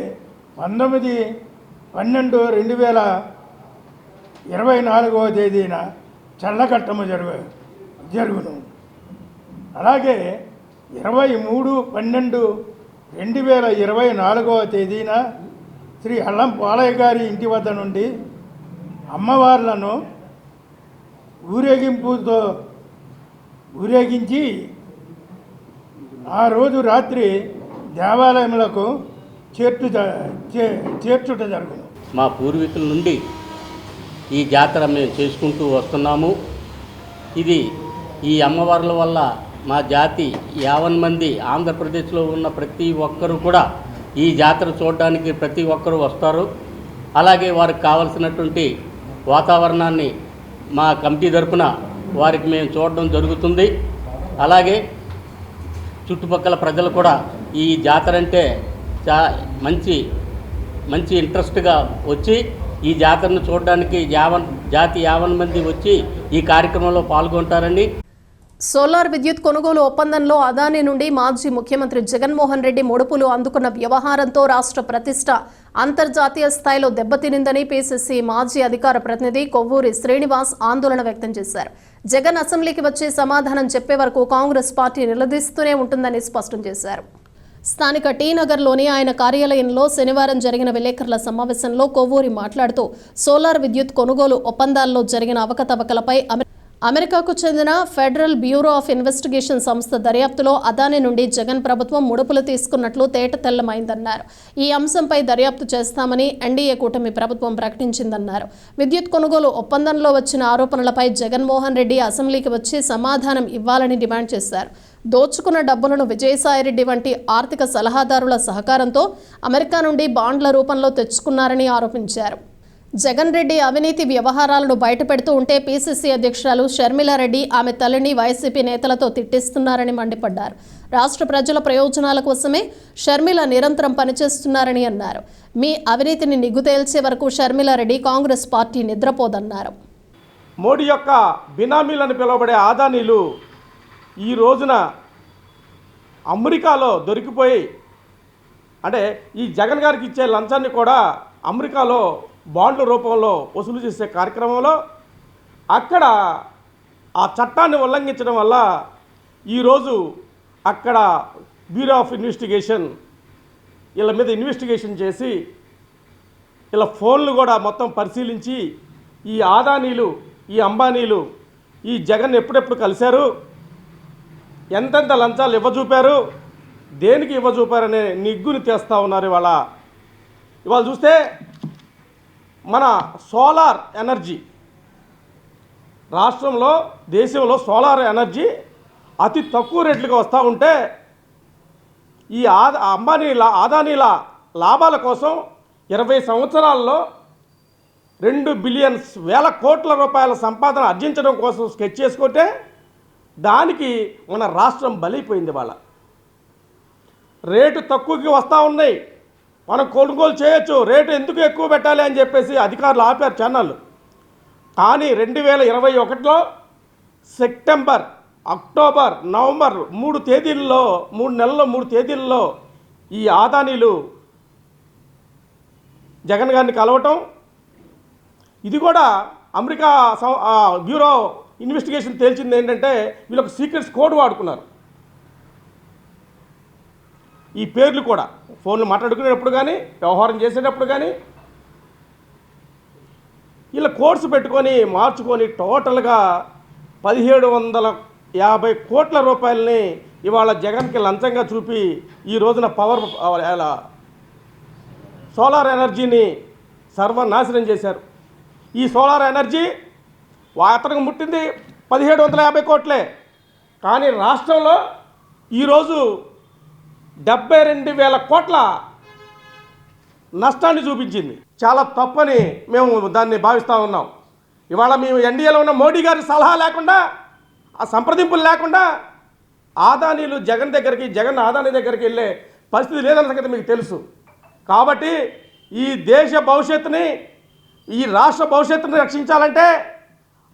19/12/2024 తేదీన చల్లఘట్టము జరుగును. అలాగే 23/12/2024 తేదీన శ్రీ అల్లం పాలయ్య గారి ఇంటి వద్ద నుండి అమ్మవార్లను ఊరేగించి ఆ రోజు రాత్రి దేవాలయములకు చేర్చుట జరుగును. మా పూర్వీకుల నుండి ఈ జాతర మేము చేసుకుంటూ వస్తున్నాము. ఇది ఈ అమ్మవార్ల వల్ల మా జాతి 50 మంది ఆంధ్రప్రదేశ్లో ఉన్న ప్రతి ఒక్కరూ కూడా ఈ జాతర చూడడానికి ప్రతి ఒక్కరూ వస్తారు. అలాగే వారికి కావలసినటువంటి వాతావరణాన్ని మా కమిటీ తరపున వారికి మేము చూడడం జరుగుతుంది. అలాగే చుట్టుపక్కల ప్రజలు కూడా ఈ జాతర అంటే మంచి ఇంట్రెస్ట్గా వచ్చి ఈ జాతరను చూడడానికి జాతి 50 మంది వచ్చి ఈ కార్యక్రమంలో పాల్గొంటారని. సోలార్ విద్యుత్ కొనుగోలు ఒప్పందంలో అదానీ నుండి మాజీ ముఖ్యమంత్రి జగన్మోహన్ రెడ్డి ముడుపులు అందుకున్న వ్యవహారంతో రాష్ట్ర ప్రతిష్ట అంతర్జాతీయ స్థాయిలో దెబ్బతినిందని పీసీసీ మాజీ అధికార ప్రతినిధి కొవ్వూరి శ్రీనివాస్ ఆందోళన వ్యక్తం చేశారు. జగన్ అసెంబ్లీకి వచ్చి సమాధానం చెప్పే వరకు కాంగ్రెస్ పార్టీ నిలదీస్తూనే ఉంటుందని స్పష్టం చేశారు. స్థానిక టీ నగర్లోని ఆయన కార్యాలయంలో శనివారం జరిగిన విలేకరుల సమావేశంలో కొవ్వూరి మాట్లాడుతూ సోలార్ విద్యుత్ కొనుగోలు ఒప్పందాల్లో జరిగిన అవకతవకలపై అమెరికాకు చెందిన ఫెడరల్ బ్యూరో ఆఫ్ ఇన్వెస్టిగేషన్ సంస్థ దర్యాప్తులో అదానీ నుండి జగన్ ప్రభుత్వం ముడుపులు తీసుకున్నట్లు తేటతెల్లమైందన్నారు. ఈ అంశంపై దర్యాప్తు చేస్తామని ఎన్డీఏ కూటమి ప్రభుత్వం ప్రకటించిందన్నారు. విద్యుత్ కొనుగోలు ఒప్పందంలో వచ్చిన ఆరోపణలపై జగన్మోహన్ రెడ్డి అసెంబ్లీకి వచ్చి సమాధానం ఇవ్వాలని డిమాండ్ చేశారు. దోచుకున్న డబ్బులను విజయసాయిరెడ్డి వంటి ఆర్థిక సలహాదారుల సహకారంతో అమెరికా నుండి బాండ్ల రూపంలో తెచ్చుకున్నారని ఆరోపించారు. జగన్ రెడ్డి అవినీతి వ్యవహారాలను బయటపెడుతూ ఉంటే పీసీసీ అధ్యక్షురాలు షర్మిలారెడ్డి ఆమె తల్లిని వైసీపీ నేతలతో తిట్టిస్తున్నారని మండిపడ్డారు. రాష్ట్ర ప్రజల ప్రయోజనాల కోసమే షర్మిల నిరంతరం పనిచేస్తున్నారని అన్నారు. మీ అవినీతిని నిగ్గుతేల్చే వరకు షర్మిలారెడ్డి కాంగ్రెస్ పార్టీ నిద్రపోదన్నారు. మోడీ యొక్క బినామీలను పిలువబడే అదానీలు ఈ రోజున అమెరికాలో దొరికిపోయి అంటే ఈ జగన్ గారికి ఇచ్చే లంచాన్ని కూడా అమెరికాలో బాండ్ల రూపంలో వసూలు చేసే కార్యక్రమంలో అక్కడ ఆ చట్టాన్ని ఉల్లంఘించడం వల్ల ఈరోజు అక్కడ బ్యూరో ఆఫ్ ఇన్వెస్టిగేషన్ వీళ్ళ మీద ఇన్వెస్టిగేషన్ చేసి వీళ్ళ ఫోన్లు కూడా మొత్తం పరిశీలించి ఈ అదానీలు ఈ అంబానీలు ఈ జగన్ ఎప్పుడెప్పుడు కలిశారు, ఎంతెంత లంచాలు ఇవ్వజూపారు, దేనికి ఇవ్వజూపారనే నిగ్గుని తెస్తూ ఉన్నారు. ఇవాళ చూస్తే మన సోలార్ ఎనర్జీ రాష్ట్రంలో దేశంలో సోలార్ ఎనర్జీ అతి తక్కువ రేట్లుగా వస్తూ ఉంటే ఈ అదానీల లాభాల కోసం 20 సంవత్సరాల్లో 2 బిలియన్ వేల కోట్ల రూపాయల సంపాదన ఆర్జించడం కోసం స్కెచ్ చేసుకుంటే దానికి మన రాష్ట్రం బలైపోయింది. వాళ్ళ రేటు తక్కువకి వస్తూ ఉన్నాయి, మనం కొనుగోలు చేయొచ్చు, రేటు ఎందుకు ఎక్కువ పెట్టాలి అని చెప్పేసి అధికారులు ఆపారు ఛానళ్ళు. కానీ 2021లో సెప్టెంబర్, అక్టోబర్, నవంబర్ 3 తేదీల్లో 3 నెలల్లో 3 తేదీల్లో ఈ అదానీలు జగన్ గారిని కలవటం, ఇది కూడా అమెరికా బ్యూరో ఇన్వెస్టిగేషన్ తేల్చింది ఏంటంటే వీళ్ళొక సీక్రెట్స్ కోడ్ వాడుకున్నారు. ఈ పేర్లు కూడా ఫోన్లు మాట్లాడుకునేటప్పుడు కానీ వ్యవహారం చేసేటప్పుడు కానీ ఇలా కోడ్స్ పెట్టుకొని మార్చుకొని టోటల్గా 1750 కోట్ల రూపాయలని ఇవాళ జగన్కి లంచంగా చూపి ఈ రోజున సోలార్ ఎనర్జీని సర్వనాశనం చేశారు. ఈ సోలార్ ఎనర్జీ అతనికి ముట్టింది 1750 కోట్లే, కానీ రాష్ట్రంలో ఈరోజు 72,000 కోట్ల నష్టాన్ని చూపించింది. చాలా తప్పని మేము దాన్ని భావిస్తూ ఉన్నాం. ఇవాళ మేము ఎన్డీఏలో ఉన్న మోడీ గారి సలహా లేకుండా, ఆ సంప్రదింపులు లేకుండా అదానీలు జగన్ అదానీ దగ్గరికి వెళ్ళే పరిస్థితి లేదన్న సంగతి మీకు తెలుసు. కాబట్టి ఈ దేశ భవిష్యత్తుని, ఈ రాష్ట్ర భవిష్యత్తుని రక్షించాలంటే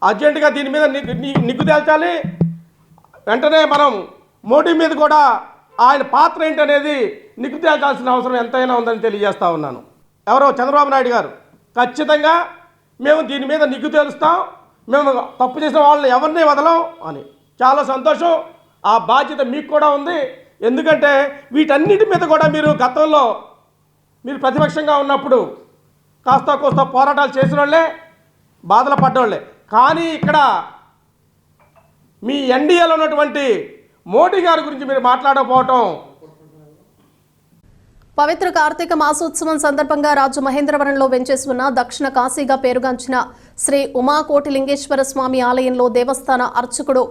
అర్జెంటుగా దీని మీద నిగ్గు తేల్చాలి. వెంటనే మనం మోడీ మీద కూడా ఆయన పాత్ర ఏంటనేది నిగ్గు తేల్చాల్సిన అవసరం ఎంతైనా ఉందని తెలియజేస్తా ఉన్నాను. ఎవరో చంద్రబాబు నాయుడు గారు ఖచ్చితంగా మేము దీని మీద నిగ్గు తేలుస్తాం, మేము తప్పు చేసిన వాళ్ళని ఎవరిని వదలం అని. చాలా సంతోషం. ఆ బాధ్యత మీకు కూడా ఉంది. ఎందుకంటే వీటన్నిటి మీద కూడా మీరు గతంలో మీరు ప్రతిపక్షంగా ఉన్నప్పుడు కాస్త కోస్త పోరాటాలు చేసిన వాళ్ళే, బాధలు పడ్డవాళ్ళే. కానీ ఇక్కడ మీ ఎన్డీఏలో ఉన్నటువంటి మోడీ గారి గురించి మీరు మాట్లాడకపోవటం. పవిత్ర కార్తీక మాసోత్సవం సందర్భంగా రాజమహేంద్రవరంలో వెంచేసి ఉన్న దక్షిణ కాశీగా పేరుగాంచిన శ్రీ ఉమాకోటిలింగేశ్వర స్వామి ఆలయంలో దేవస్థాన అర్చకుడు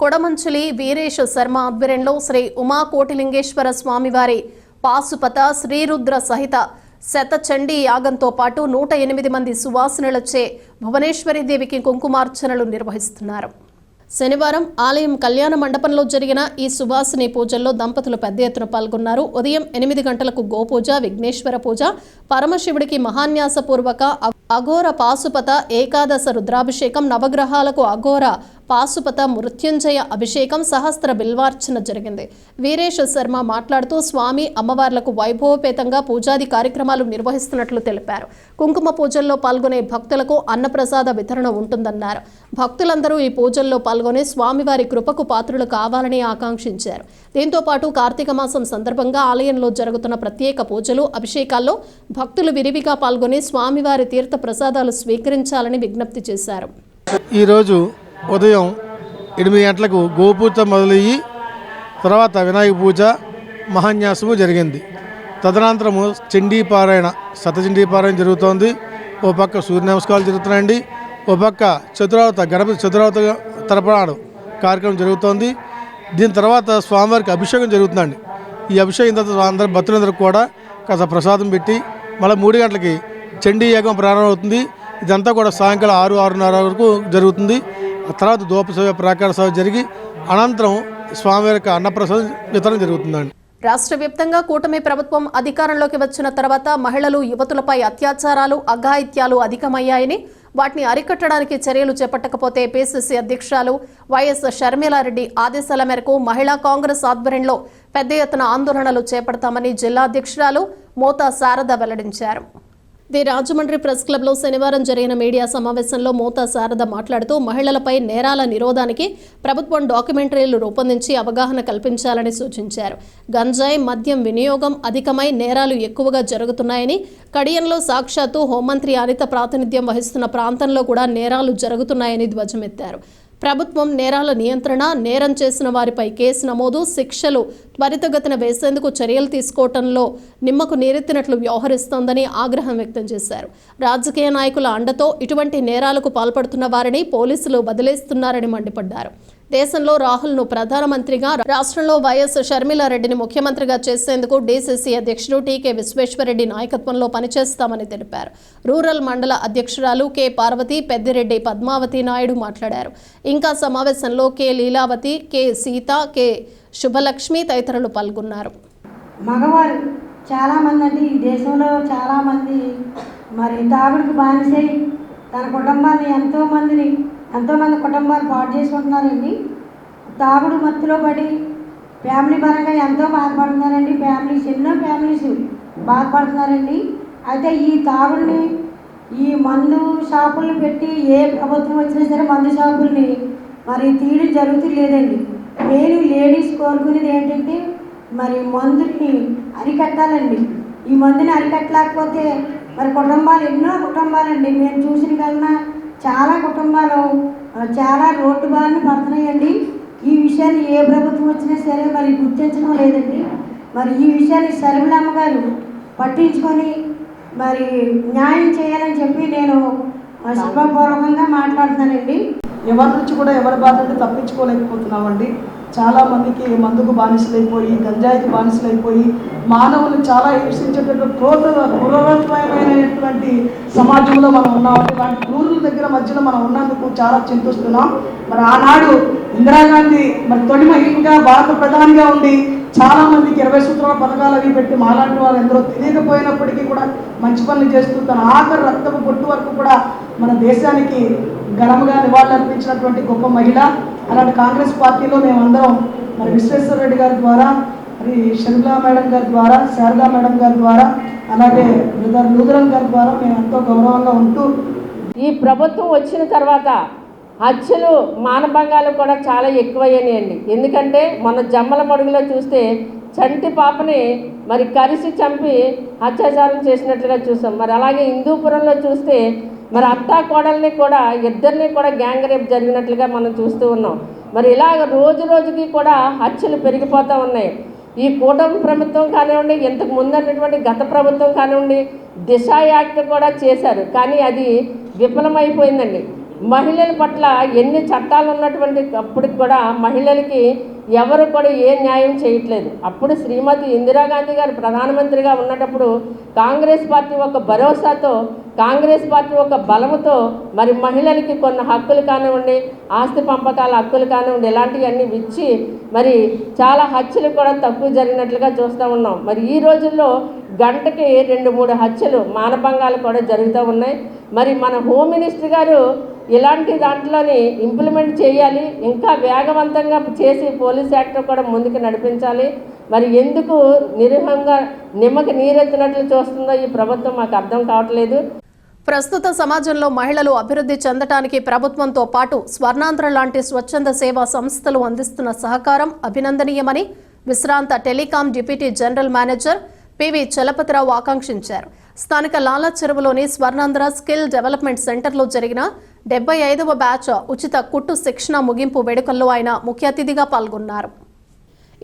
కొడమంచులి వీరేష్ శర్మ ఆధ్వర్యంలో శ్రీ ఉమాకోటిలింగేశ్వర స్వామివారి పాశుపత శ్రీరుద్ర సహిత శతచండీ యాగంతో పాటు 108 మంది సువాసినులచే భువనేశ్వరీదేవికి కుంకుమార్చనలు నిర్వహిస్తున్నారు. శనివారం ఆలయం కళ్యాణ మండపంలో జరిగిన ఈ సువాసిని పూజల్లో దంపతులు పెద్ద ఎత్తున పాల్గొన్నారు. ఉదయం 8 గంటలకు గోపూజ, విఘ్నేశ్వర పూజ, పరమశివుడికి మహాన్యాసపూర్వక అఘోర పాశుపత ఏకాదశ రుద్రాభిషేకం, నవగ్రహాలకు అఘోర పాశుపత మృత్యుంజయ అభిషేకం, సహస్ర బిల్వార్చన జరిగింది. వీరేష్ శర్మ మాట్లాడుతూ స్వామి అమ్మవార్లకు వైభవపేతంగా పూజాది కార్యక్రమాలు నిర్వహిస్తున్నట్లు తెలిపారు. కుంకుమ పూజల్లో పాల్గొనే భక్తులకు అన్నప్రసాద వితరణ ఉంటుందన్నారు. భక్తులందరూ ఈ పూజల్లో పాల్గొని స్వామివారి కృపకు పాత్రులు కావాలని ఆకాంక్షించారు. దీంతో పాటు కార్తీక మాసం సందర్భంగా ఆలయంలో జరుగుతున్న ప్రత్యేక పూజలు, అభిషేకాల్లో భక్తులు విరివిగా పాల్గొని స్వామివారి తీర్థ ప్రసాదాలు స్వీకరించాలని విజ్ఞప్తి చేశారు. ఈరోజు ఉదయం 8 గంటలకు గోపూజ మొదలయ్యి తర్వాత వినాయక పూజ, మహాన్యాసము జరిగింది. తదనంతరము చండీపారాయణ, శతచండీపారాయణ జరుగుతోంది. ఓ పక్క సూర్య నమస్కారాలు జరుగుతున్నాయండి, ఓ పక్క గణపతి చతురావత తరపనాడు కార్యక్రమం జరుగుతోంది. దీని తర్వాత స్వామివారికి అభిషేకం జరుగుతుందండి. ఈ అభిషేకం తర్వాత అందరూ భక్తులందరికీ కూడా కాస్త ప్రసాదం పెట్టి మళ్ళీ 3 గంటలకి చండీ యాగం ప్రారంభమవుతుంది. ఇదంతా కూడా సాయంకాలం 6-6:30 వరకు జరుగుతుంది. ఆ తర్వాత ధూప సేవ, ప్రాకార సేవ జరిగి అనంతరం స్వామివారికి అన్నప్రసాదం వితరణ జరుగుతుందండి. రాష్ట్ర వ్యాప్తంగా కూటమి ప్రభుత్వం అధికారంలోకి వచ్చిన తర్వాత మహిళలు, యువతులపై అత్యాచారాలు, అఘాయిత్యాలు అధికమయ్యాయని, వాటిని అరికట్టడానికి చర్యలు చేపట్టకపోతే పిసిసి అధ్యక్షురాలు వైఎస్ షర్మిలారెడ్డి ఆదేశాల మేరకు మహిళా కాంగ్రెస్ ఆధ్వర్యంలో పెద్ద ఎత్తున ఆందోళనలు చేపడతామని జిల్లా అధ్యక్షురాలు మోతా శారద వెల్లడించారు. ది రాజమండ్రి ప్రెస్ క్లబ్లో శనివారం జరిగిన మీడియా సమావేశంలో మోతా శారద మాట్లాడుతూ మహిళలపై నేరాల నిరోధానికి ప్రభుత్వం డాక్యుమెంటరీలు రూపొందించి అవగాహన కల్పించాలని సూచించారు. గంజాయి, మద్యం వినియోగం అధికమై నేరాలు ఎక్కువగా జరుగుతున్నాయని, కడియంలో సాక్షాత్తు హోంమంత్రి అనిత ప్రాతినిధ్యం వహిస్తున్న ప్రాంతంలో కూడా నేరాలు జరుగుతున్నాయని ధ్వజమెత్తారు. ప్రభుత్వం నేరాల నియంత్రణ, నేరం చేసిన వారిపై కేసు నమోదు, శిక్షలు త్వరితగతిన వేసేందుకు చర్యలు తీసుకోవడంలో నిమ్మకు నీరెత్తినట్లు వ్యవహరిస్తోందని ఆగ్రహం వ్యక్తం చేశారు. రాజకీయ నాయకుల అండతో ఇటువంటి నేరాలకు పాల్పడుతున్న వారిని పోలీసులు వదిలేస్తున్నారని మండిపడ్డారు. దేశంలో రాహుల్ను ప్రధానమంత్రిగా, రాష్ట్రంలో వైఎస్ షర్మిలారెడ్డిని ముఖ్యమంత్రిగా చేసేందుకు డీసీసీ అధ్యక్షుడు టీకే విశ్వేశ్వరరెడ్డి నాయకత్వంలో పనిచేస్తామని తెలిపారు. రూరల్ మండల అధ్యక్షురాలు కె పార్వతి, పెద్దిరెడ్డి పద్మావతి నాయుడు మాట్లాడారు. ఇంకా సమావేశంలో K Leelavathi, K Seetha, K Subhalakshmi తదితరులు పాల్గొన్నారు. మగవారు చాలామంది అంటే ఈ దేశంలో చాలామంది మరి తాగుడికి బానిసై తన కుటుంబాన్ని ఎంతోమంది కుటుంబాలు పాడు చేసుకుంటున్నారండి. తాగుడు మత్తులో పడి ఫ్యామిలీ పరంగా ఎంతో బాధపడుతున్నారండి. ఎన్నో ఫ్యామిలీస్ బాధపడుతున్నారండి. అయితే ఈ తాగుడిని, ఈ మందు షాపులను పెట్టి ఏ ప్రభుత్వం వచ్చినా సరే మందు షాపుల్ని మరి తీయడం జరుగుతులేదండి. మెయిన్ లేడీస్ కోరుకునేది ఏంటంటే మరి మందుని అరికట్టాలండి. ఈ మందుని అరికట్టలేకపోతే మరి ఎన్నో కుటుంబాలండి మేము చూసిన కన్నా చాలా కుటుంబాలు చాలా రోడ్డు బారిన పడుతున్నాయండి. ఈ విషయాన్ని ఏ ప్రభుత్వం వచ్చినా సరే మరి గుర్తించడం లేదండి. మరి ఈ విషయాన్ని షర్మిలమ్మ గారు పట్టించుకొని మరి న్యాయం చేయాలని చెప్పి నేను సభాపూర్వకంగా మాట్లాడుతున్నానండి. ఎవరి నుంచి కూడా ఎవరి బాధలు తప్పించుకోలేకపోతున్నామండి. చాలామందికి మందుకు బానిసలైపోయి, గంజాయికి బానిసలైపోయి, మానవులు చాలా హింసించేటటువంటి క్రూరత్వమైనటువంటి సమాజంలో మనం ఉన్నామండి. ఇలాంటి క్రూరుల దగ్గర మధ్యలో మనం ఉన్నందుకు చాలా చింతిస్తున్నాం. మరి ఆనాడు ఇందిరాగాంధీ మరి తొలి మహిళగా భారత ప్రధానిగా ఉండి చాలామందికి 20 సూత్రాల పథకాలు అవి పెట్టి మాలాంటి వాళ్ళు ఎందరో తెలియకపోయినప్పటికీ కూడా మంచి పనులు చేస్తూ తన ఆఖరి రక్తపు పొట్టు వరకు కూడా మన దేశానికి ఘనంగా నివాళులర్పించినటువంటి గొప్ప మహిళ. అలాంటి కాంగ్రెస్ పార్టీలో మేమందరం మరి విశ్వేశ్వరరెడ్డి గారి ద్వారా, మరి షర్మిలా మేడం గారి ద్వారా, శారదా మేడం గారి ద్వారా, అలాగే బ్రదర్ లూథరన్ గారి ద్వారా మేము ఎంతో గౌరవంగా ఉంటూ ఈ ప్రభుత్వం వచ్చిన తర్వాత హత్యలు, మానభంగాలు కూడా చాలా ఎక్కువయ్యాయండి. ఎందుకంటే మన జమ్మల మడుగులో చూస్తే చంటి పాపని మరి కరిసి చంపి అత్యాచారం చేసినట్లుగా చూసాం. మరి అలాగే హిందూపురంలో చూస్తే మరి అత్తా కోడల్ని కూడా ఇద్దరిని కూడా గ్యాంగ్ రేప్ జరిగినట్లుగా మనం చూస్తూ ఉన్నాం. మరి ఇలాగ రోజు రోజుకి కూడా హత్యలు పెరిగిపోతూ ఉన్నాయి. ఈ కూటమి ప్రభుత్వం కానివ్వండి, ఇంతకు ముందు అన్నటువంటి గత ప్రభుత్వం కానివ్వండి, దిశ యాక్ట్ కూడా చేశారు. కానీ అది విఫలమైపోయిందండి. మహిళల పట్ల ఎన్ని చట్టాలు ఉన్నటువంటి అప్పటికి కూడా మహిళలకి ఎవరు కూడా ఏ న్యాయం చేయట్లేదు. అప్పుడు శ్రీమతి ఇందిరాగాంధీ గారు ప్రధానమంత్రిగా ఉన్నప్పుడు కాంగ్రెస్ పార్టీ ఒక భరోసాతో, కాంగ్రెస్ పార్టీ ఒక బలముతో మరి మహిళలకి కొన్ని హక్కులు కానివ్వండి, ఆస్తి పంపకాల హక్కులు కానివ్వండి, ఇలాంటివన్నీ ఇచ్చి మరి చాలా హత్యలు కూడా తక్కువ జరిగినట్లుగా చూస్తూ ఉన్నాం. మరి ఈ రోజుల్లో గంటకి 2-3 హత్యలు, మానభంగాలు కూడా జరుగుతూ ఉన్నాయి. మరి మన హోమ్ మినిస్టర్ గారు ఇలాంటి దాంట్లోని ఇంప్లిమెంట్ చేయాలి, ఇంకా వేగవంతంగా చేసి పోలీస్ యాక్ట్ కూడా ముందుకు నడిపించాలి. మరి ఎందుకు నిరుహంగా నిమ్మకి నీరెత్తినట్లు చూస్తుందో ఈ ప్రభుత్వం మాకు అర్థం కావట్లేదు. ప్రస్తుత సమాజంలో మహిళలు అభివృద్ధి చెందటానికి ప్రభుత్వంతో పాటు స్వర్ణాంధ్ర లాంటి స్వచ్ఛంద సేవా సంస్థలు అందిస్తున్న సహకారం అభినందనీయమని విశ్రాంత telecom deputy general manager PV Chalapathi Rao ఆకాంక్షించారు. స్థానిక లాలా చెరువులోని స్వర్ణాంధ్ర స్కిల్ డెవలప్మెంట్ సెంటర్లో జరిగిన 75వ బ్యాచ్ ఉచిత కుట్టు శిక్షణ ముగింపు వేడుకల్లో ఆయన ముఖ్య అతిథిగా పాల్గొన్నారు.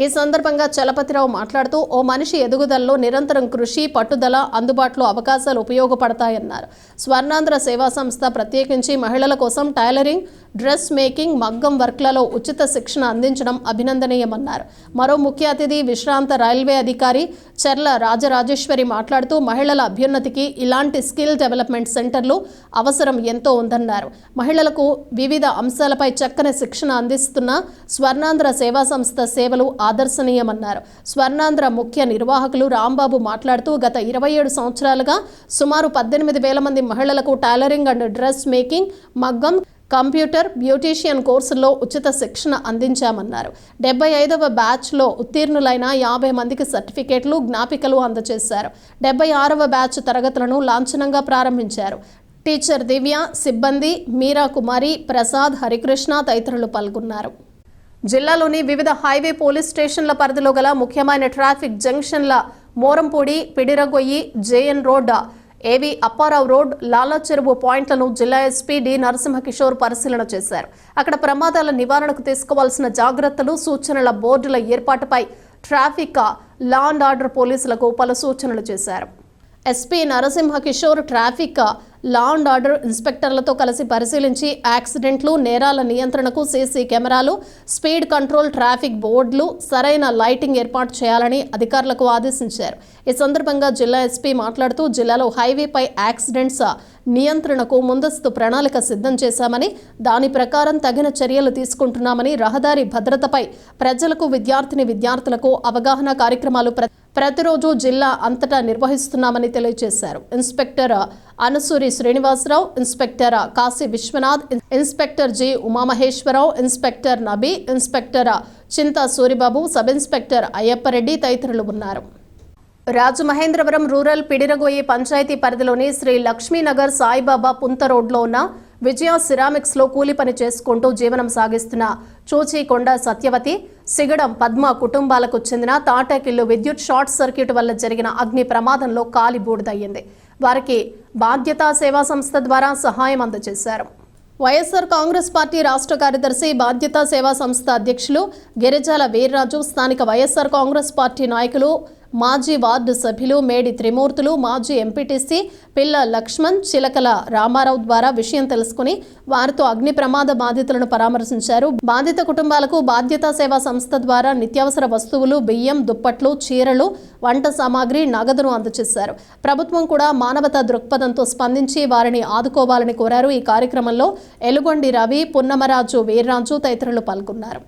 ఈ సందర్భంగా చలపతిరావు మాట్లాడుతూ ఓ మనిషి ఎదుగుదలలో నిరంతరం కృషి, పట్టుదల, అందుబాటులో అవకాశాలు ఉపయోగపడతాయన్నారు. స్వర్ణాంధ్ర సేవా సంస్థ ప్రత్యేకించి మహిళల కోసం టైలరింగ్, డ్రెస్ మేకింగ్, మగ్గం వర్క్లలో ఉచిత శిక్షణ అందించడం అభినందనీయమన్నారు. మరో ముఖ్య అతిథి విశ్రాంత రైల్వే అధికారి చెర్ల రాజరాజేశ్వరి మాట్లాడుతూ మహిళల అభ్యున్నతికి ఇలాంటి స్కిల్ డెవలప్మెంట్ సెంటర్లు అవసరం ఎంతో ఉందన్నారు. మహిళలకు వివిధ అంశాలపై చక్కని శిక్షణ అందిస్తున్న స్వర్ణాంధ్ర సేవా సంస్థ సేవలు ఆదర్శనీయమన్నారు. స్వర్ణాంధ్ర ముఖ్య నిర్వాహకులు రాంబాబు మాట్లాడుతూ గత 27 సంవత్సరాలుగా సుమారు 18,000 మంది మహిళలకు టైలరింగ్ అండ్ డ్రెస్ మేకింగ్, మగ్గం, కంప్యూటర్, బ్యూటీషియన్ కోర్సుల్లో ఉచిత శిక్షణ అందించామన్నారు. 75వ బ్యాచ్లో ఉత్తీర్ణులైన 50 మందికి సర్టిఫికేట్లు, జ్ఞాపికలు అందజేశారు. 76వ బ్యాచ్ తరగతులను లాంఛనంగా ప్రారంభించారు. టీచర్ దివ్య, సిబ్బంది మీరా కుమారి, ప్రసాద్, హరికృష్ణ తదితరులు పాల్గొన్నారు. జిల్లాలోని వివిధ హైవే పోలీస్ స్టేషన్ల పరిధిలో గల ముఖ్యమైన ట్రాఫిక్ జంక్షన్ల మోరంపూడి, పిడిరగొయ్యి, జేఎన్ రోడ్, ఏవి అప్పారావు రోడ్, లాలా చెరువు పాయింట్లను జిల్లా ఎస్పీ డి నరసింహకిషోర్ పరిశీలన చేశారు. అక్కడ ప్రమాదాల నివారణకు తీసుకోవాల్సిన జాగ్రత్తలు, సూచనల బోర్డుల ఏర్పాటుపై ట్రాఫిక్, లా అండ్ ఆర్డర్ పోలీసులకు పలు సూచనలు చేశారు. SP Narasimha Kishore traffic, law and order ఇన్స్పెక్టర్లతో కలిసి పరిశీలించి యాక్సిడెంట్లు, నేరాల నియంత్రణకు సీసీ కెమెరాలు, స్పీడ్ కంట్రోల్, ట్రాఫిక్ బోర్డులు, సరైన లైటింగ్ ఏర్పాటు చేయాలని అధికారులకు ఆదేశించారు. ఈ సందర్భంగా జిల్లా ఎస్పీ మాట్లాడుతూ జిల్లాలో హైవేపై యాక్సిడెంట్స్ నియంత్రణకు ముందస్తు ప్రణాళిక సిద్ధం చేశామని, దాని ప్రకారం తగిన చర్యలు తీసుకుంటున్నామని, రహదారి భద్రతపై ప్రజలకు, విద్యార్థులకు అవగాహన కార్యక్రమాలు ప్రతిరోజు జిల్లా అంతటా నిర్వహిస్తున్నామని తెలియజేశారు. Inspector Anusuri Srinivasarao, inspector Kasi Viswanath, inspector G Umamaheswararao, inspector Nabi, inspector Chinta Suribabu, sub inspector Ayyappareddy తదితరులు ఉన్నారు. రాజమహేంద్రవరం రూరల్ పిడిరగోయి పంచాయతీ పరిధిలోని శ్రీ లక్ష్మీనగర్ సాయిబాబా పుంత రోడ్లో ఉన్న విజయ సిరామిక్స్ లో కూలి పని చేసుకుంటూ జీవనం సాగిస్తున్న చూచికొండ సత్యవతి, సిగడం పద్మ కుటుంబాలకు చెందిన తాటాకిల్లు విద్యుత్ షార్ట్ సర్క్యూట్ వల్ల జరిగిన అగ్ని ప్రమాదంలో కాలి బూడిదయ్యింది. వారికి బాధ్యతా సేవా సంస్థ ద్వారా సహాయం అందజేశారు. వైఎస్ఆర్ కాంగ్రెస్ పార్టీ రాష్ట్ర కార్యదర్శి, బాధ్యతా సేవా సంస్థ అధ్యక్షులు గిరిజాల వీర్రాజు, స్థానిక వైఎస్ఆర్ కాంగ్రెస్ పార్టీ నాయకులు, మాజీ వార్డు సభ్యులు మేడి త్రిమూర్తులు, మాజీ ఎంపీటీసీ పిల్ల లక్ష్మణ్, చిలకల రామారావు ద్వారా విషయం తెలుసుకుని వారితో అగ్ని ప్రమాద బాధితులను పరామర్శించారు. బాధిత కుటుంబాలకు బాధ్యతా సేవా సంస్థ ద్వారా నిత్యావసర వస్తువులు, బియ్యం, దుప్పట్లు, చీరలు, వంట సామాగ్రి, నగదును అందజేశారు. ప్రభుత్వం కూడా మానవతా దృక్పథంతో స్పందించి వారిని ఆదుకోవాలని కోరారు. ఈ కార్యక్రమంలో ఎలుగొండి రవి, పున్నమరాజు వీర్రాజు తదితరులు పాల్గొన్నారు.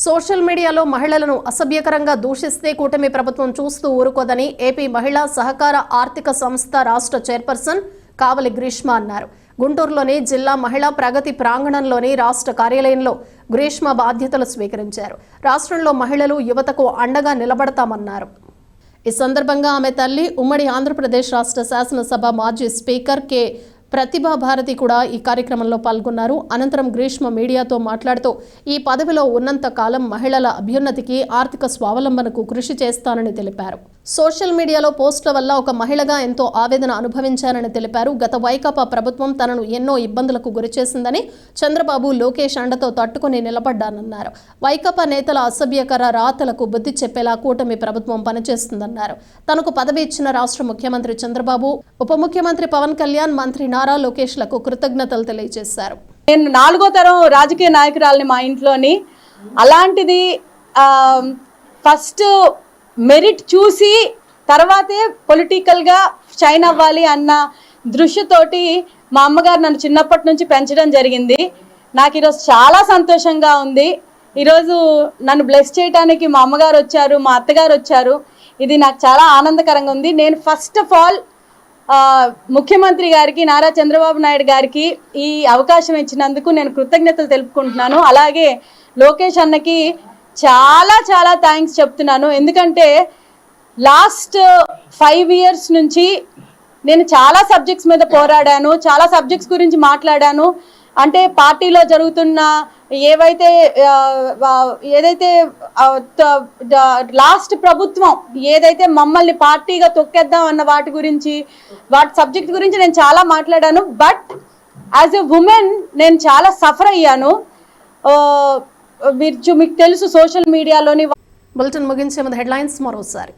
సోషల్ మీడియాలో మహిళలను అసభ్యకరంగా దూషిస్తే కూటమి ప్రభుత్వం చూస్తూ ఊరుకోదని ఏపీ మహిళా సహకార ఆర్థిక సంస్థ రాష్ట్ర చైర్పర్సన్ కావలి గ్రీష్మ అన్నారు. గుంటూరులోని జిల్లా మహిళా ప్రగతి ప్రాంగణంలోని రాష్ట్ర కార్యాలయంలో గ్రీష్మ బాధ్యతలు స్వీకరించారు. రాష్ట్రంలో మహిళలు, యువతకు అండగా నిలబడతామన్నారు. ఈ సందర్భంగా ఆమె తల్లి, ఉమ్మడి ఆంధ్రప్రదేశ్ రాష్ట్ర శాసనసభ మాజీ స్పీకర్ కె ప్రతిభా భారతి కూడా ఈ కార్యక్రమంలో పాల్గొన్నారు. అనంతరం గ్రీష్మ మీడియాతో మాట్లాడుతూ ఈ పదవిలో ఉన్నంత కాలం మహిళల అభ్యున్నతికి, ఆర్థిక స్వావలంబనకు కృషి చేస్తానని తెలిపారు. సోషల్ మీడియాలో పోస్టుల వల్ల ఒక మహిళగా ఎంతో ఆవేదన అనుభవించానని తెలిపారు. గత వైకాపా ప్రభుత్వం తనను ఎన్నో ఇబ్బందులకు గురిచేసిందని, చంద్రబాబు, లోకేష్ అండతో తట్టుకుని నిలబడ్డానన్నారు. వైకాపా నేతల అసభ్యకర రాతలకు బుద్ధి చెప్పేలా కూటమి ప్రభుత్వం పనిచేస్తుందన్నారు. తనకు పదవి ఇచ్చిన రాష్ట్ర ముఖ్యమంత్రి చంద్రబాబు, ఉప ముఖ్యమంత్రి పవన్ కళ్యాణ్, మంత్రి నారా లోకేష్లకు కృతజ్ఞతలు తెలియజేశారు. నేను 4వ తరం రాజకీయ నాయకురాలని మా ఇంట్లోని. అలాంటిది ఫస్ట్ మెరిట్ చూసి తర్వాతే పొలిటికల్గా షైన్ అవ్వాలి అన్న దృష్టితోటి మా అమ్మగారు నన్ను చిన్నప్పటి నుంచి పెంచడం జరిగింది. నాకు ఈరోజు చాలా సంతోషంగా ఉంది. ఈరోజు నన్ను బ్లెస్ చేయడానికి మా అమ్మగారు వచ్చారు, మా అత్తగారు వచ్చారు. ఇది నాకు చాలా ఆనందకరంగా ఉంది. నేను ఫస్ట్ ఆఫ్ ఆల్ ముఖ్యమంత్రి గారికి, నారా చంద్రబాబు నాయుడు గారికి ఈ అవకాశం ఇచ్చినందుకు నేను కృతజ్ఞతలు తెలుపుకుంటున్నాను. అలాగే లోకేష్ అన్నకి చాలా చాలా థ్యాంక్స్ చెప్తున్నాను. ఎందుకంటే లాస్ట్ 5 years నుంచి నేను చాలా సబ్జెక్ట్స్ మీద పోరాడాను, చాలా సబ్జెక్ట్స్ గురించి మాట్లాడాను. అంటే పార్టీలో జరుగుతున్న ఏదైతే లాస్ట్ ప్రభుత్వం ఏదైతే మమ్మల్ని పార్టీగా తొక్కేద్దాం అన్న వాటి సబ్జెక్ట్ గురించి నేను చాలా మాట్లాడాను. బట్ యాజ్ ఎ ఉమెన్ నేను చాలా సఫర్ అయ్యాను. మీకు తెలుసు సోషల్ మీడియాలోని. బులెటిన్ ముగించే ముందు హెడ్లైన్స్ మరోసారి.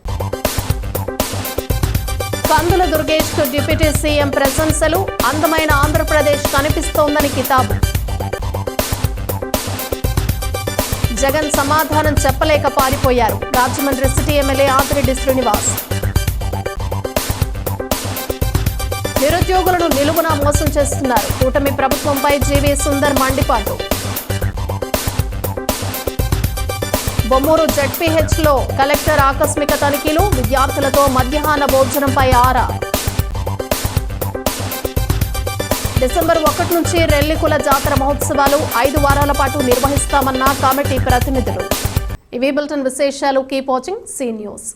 కందుల దుర్గేష్ కు డిప్యూటీ సీఎం ప్రశంసలు, అందమైన ఆంధ్రప్రదేశ్ కనిపిస్తోందని కితాబు. జగన్ సమాధానం చెప్పలేక పారిపోయారు, రాజమండ్రి సిటీ ఎమ్మెల్యే ఆదిరెడ్డి శ్రీనివాస్. నిరుద్యోగులను నిలువునా మోసం చేస్తున్నారు, కూటమి ప్రభుత్వంపై జీవీ సుందర్ మండిపాటు. బొమ్మూరు జెడ్పీహెచ్ లో కలెక్టర్ ఆకస్మిక తనిఖీలు, విద్యార్థులతో మధ్యాహ్న భోజనంపై ఆరా. డిసెంబర్ 1 నుంచి రెల్లికుల జాతర మహోత్సవాలు 5 వారాల పాటు నిర్వహిస్తామన్న కమిటీ ప్రతినిధులు. ఇవి బులెటిన్ విశేషాలు. Keep watching see news.